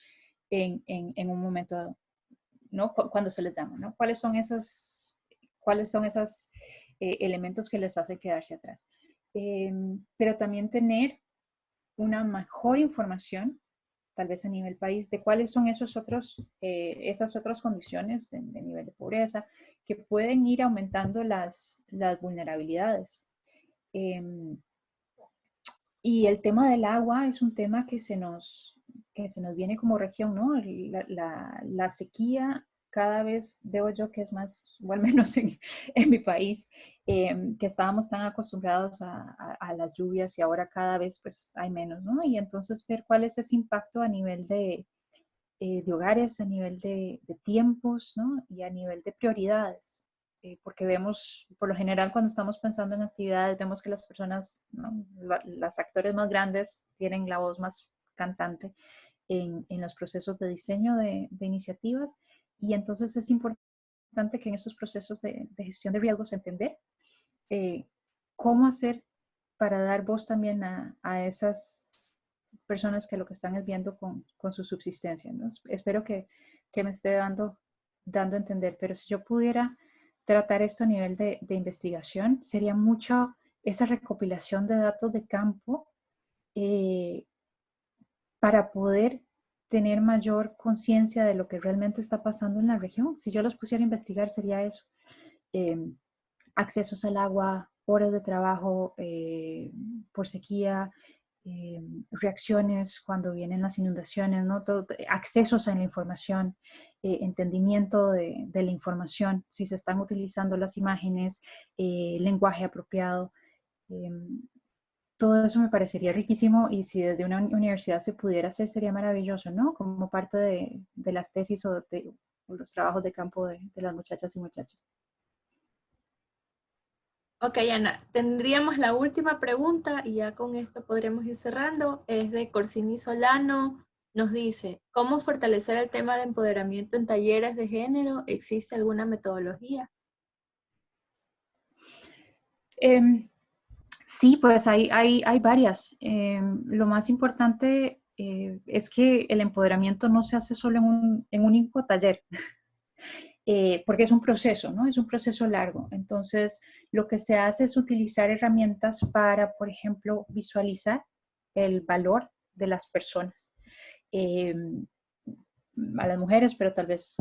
en un momento, ¿no? Cuando se les llama, ¿no? ¿Cuáles son esos elementos que les hace quedarse atrás? Pero también tener una mejor información, tal vez a nivel país, de cuáles son esas otras condiciones de nivel de pobreza que pueden ir aumentando las vulnerabilidades. Y el tema del agua es un tema que se nos viene como región, ¿no? La sequía cada vez veo yo que es más, o al menos en mi país, que estábamos tan acostumbrados a las lluvias y ahora cada vez pues hay menos, ¿no? Y entonces ver cuál es ese impacto a nivel de hogares, a nivel de tiempos, ¿no? Y a nivel de prioridades. Porque vemos, por lo general, cuando estamos pensando en actividades, vemos que las personas, ¿no? Las actores más grandes tienen la voz más cantante en los procesos de diseño de iniciativas, y entonces es importante que en esos procesos de gestión de riesgos entender cómo hacer para dar voz también a esas personas que lo que están es viendo con su subsistencia, ¿no? Espero que me esté dando a entender, pero si yo pudiera tratar esto a nivel de investigación, sería mucho esa recopilación de datos de campo eh, para poder tener mayor conciencia de lo que realmente está pasando en la región. Si yo los pusiera a investigar, sería eso. Eh, Accesos al agua, horas de trabajo por sequía, reacciones cuando vienen las inundaciones, ¿no? Accesos a la información, entendimiento de la información, si se están utilizando las imágenes, lenguaje apropiado. Eh, Todo eso me parecería riquísimo, y si desde una universidad se pudiera hacer sería maravilloso, ¿no? Como parte de las tesis o de los trabajos de campo de las muchachas y muchachos. Ok, Ana, tendríamos la última pregunta y ya con esto podríamos ir cerrando. Es de Corsini Solano. Nos dice, ¿cómo fortalecer el tema de empoderamiento en talleres de género? ¿Existe alguna metodología? Sí, pues hay varias. Lo más importante es que el empoderamiento no se hace solo en un único taller, porque es un proceso, ¿no? Es un proceso largo. Entonces, lo que se hace es utilizar herramientas para, por ejemplo, visualizar el valor de las personas. Eh, a las mujeres, pero tal vez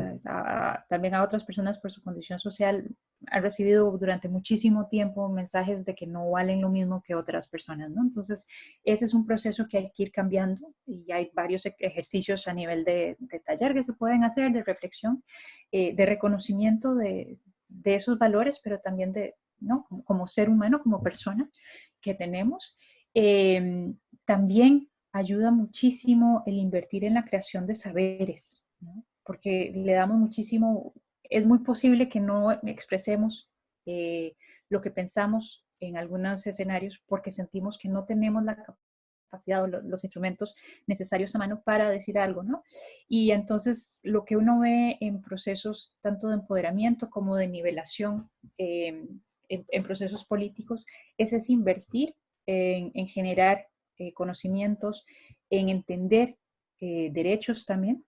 también a otras personas por su condición social, han recibido durante muchísimo tiempo mensajes de que no valen lo mismo que otras personas, ¿no? Entonces, ese es un proceso que hay que ir cambiando, y hay varios ejercicios a nivel de taller que se pueden hacer, de reflexión, de reconocimiento de esos valores, pero también ¿no? Como ser humano, como persona que tenemos. También ayuda muchísimo el invertir en la creación de saberes, ¿no? Porque le damos muchísimo, es muy posible que no expresemos lo que pensamos en algunos escenarios porque sentimos que no tenemos la capacidad o los instrumentos necesarios a mano para decir algo, ¿no? Y entonces lo que uno ve en procesos tanto de empoderamiento como de nivelación en procesos políticos es invertir en generar conocimientos, en entender derechos también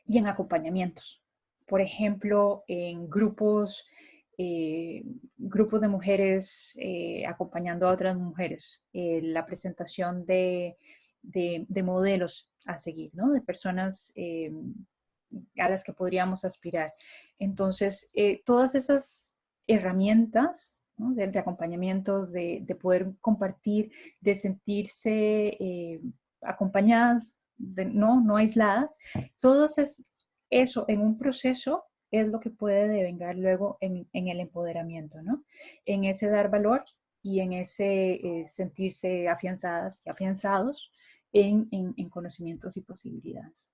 y en acompañamientos. Por ejemplo, en grupos de mujeres acompañando a otras mujeres, la presentación de modelos a seguir, ¿no? De personas a las que podríamos aspirar. Entonces, todas esas herramientas, ¿no? de acompañamiento, de poder compartir, de sentirse acompañadas, no aisladas, todo eso en un proceso es lo que puede devengar luego en el empoderamiento, ¿no? En ese dar valor y en ese sentirse afianzadas y afianzados en conocimientos y posibilidades.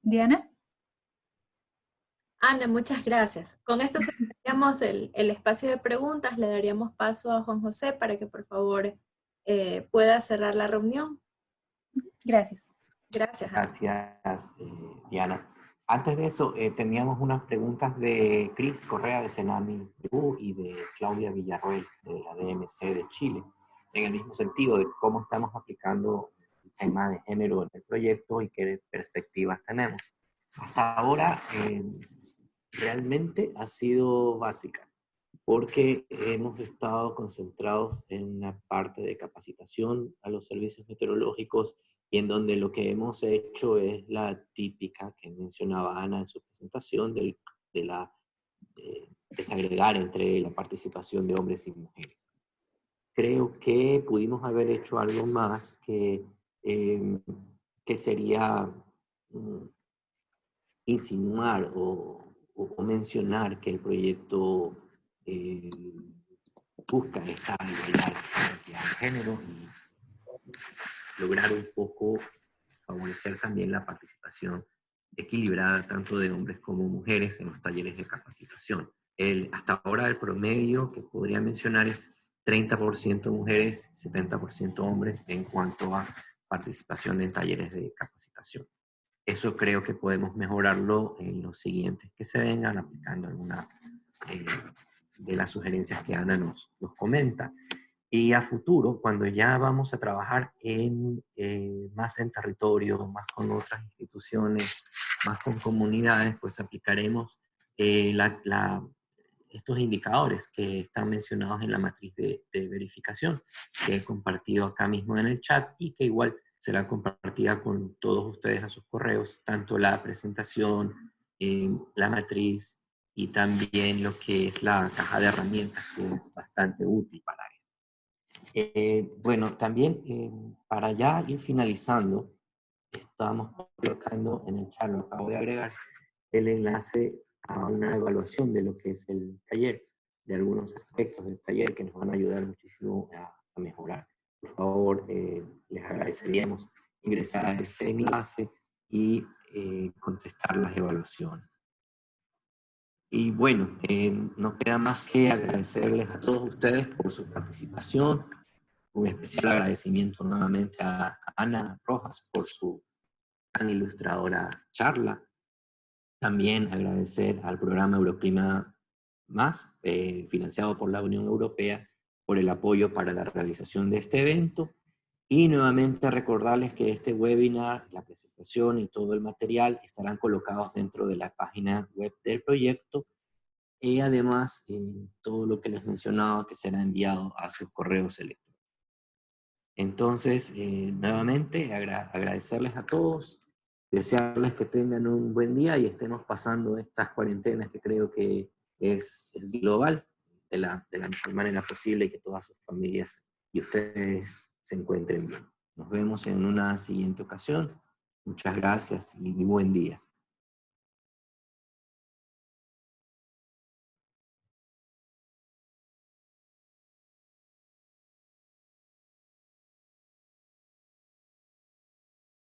Diana. Ana, muchas gracias. Con esto cerraríamos el espacio de preguntas. Le daríamos paso a Juan José para que por favor pueda cerrar la reunión. Gracias. Gracias, Ana. Gracias, Diana. Antes de eso, teníamos unas preguntas de Cris Correa de Senami Perú y de Claudia Villarroel de la DMC de Chile, en el mismo sentido de cómo estamos aplicando el tema de género en el proyecto y qué perspectivas tenemos. Hasta ahora, realmente ha sido básica, porque hemos estado concentrados en una parte de capacitación a los servicios meteorológicos y en donde lo que hemos hecho es la típica que mencionaba Ana en su presentación de desagregar entre la participación de hombres y mujeres. Creo que pudimos haber hecho algo más que sería insinuar o mencionar que el proyecto busca esta igualdad de género y lograr un poco favorecer también la participación equilibrada tanto de hombres como mujeres en los talleres de capacitación. Hasta ahora el promedio que podría mencionar es 30% mujeres, 70% hombres en cuanto a participación en talleres de capacitación. Eso creo que podemos mejorarlo en los siguientes que se vengan, aplicando alguna de las sugerencias que Ana nos comenta. Y a futuro, cuando ya vamos a trabajar más en territorio, más con otras instituciones, más con comunidades, pues aplicaremos estos indicadores que están mencionados en la matriz de verificación, que he compartido acá mismo en el chat y que igual será compartida con todos ustedes a sus correos, tanto la presentación, la matriz y también lo que es la caja de herramientas, que es bastante útil para eso. Bueno, también para ya ir finalizando, estamos colocando en el chat, lo acabo de agregar, el enlace a una evaluación de lo que es el taller, de algunos aspectos del taller que nos van a ayudar muchísimo a mejorar. Por favor, les agradeceríamos ingresar a ese enlace y contestar las evaluaciones. Y bueno, no queda más que agradecerles a todos ustedes por su participación. Un especial agradecimiento nuevamente a Ana Rojas por su tan ilustradora charla. También agradecer al programa Euroclima Más, financiado por la Unión Europea, por el apoyo para la realización de este evento. Y nuevamente recordarles que este webinar, la presentación y todo el material estarán colocados dentro de la página web del proyecto y además todo lo que les mencionaba que será enviado a sus correos electrónicos. Entonces, nuevamente agradecerles a todos, desearles que tengan un buen día y estemos pasando estas cuarentenas que creo que es global de la mejor manera posible y que todas sus familias y ustedes se encuentren bien. Nos vemos en una siguiente ocasión. Muchas gracias y buen día.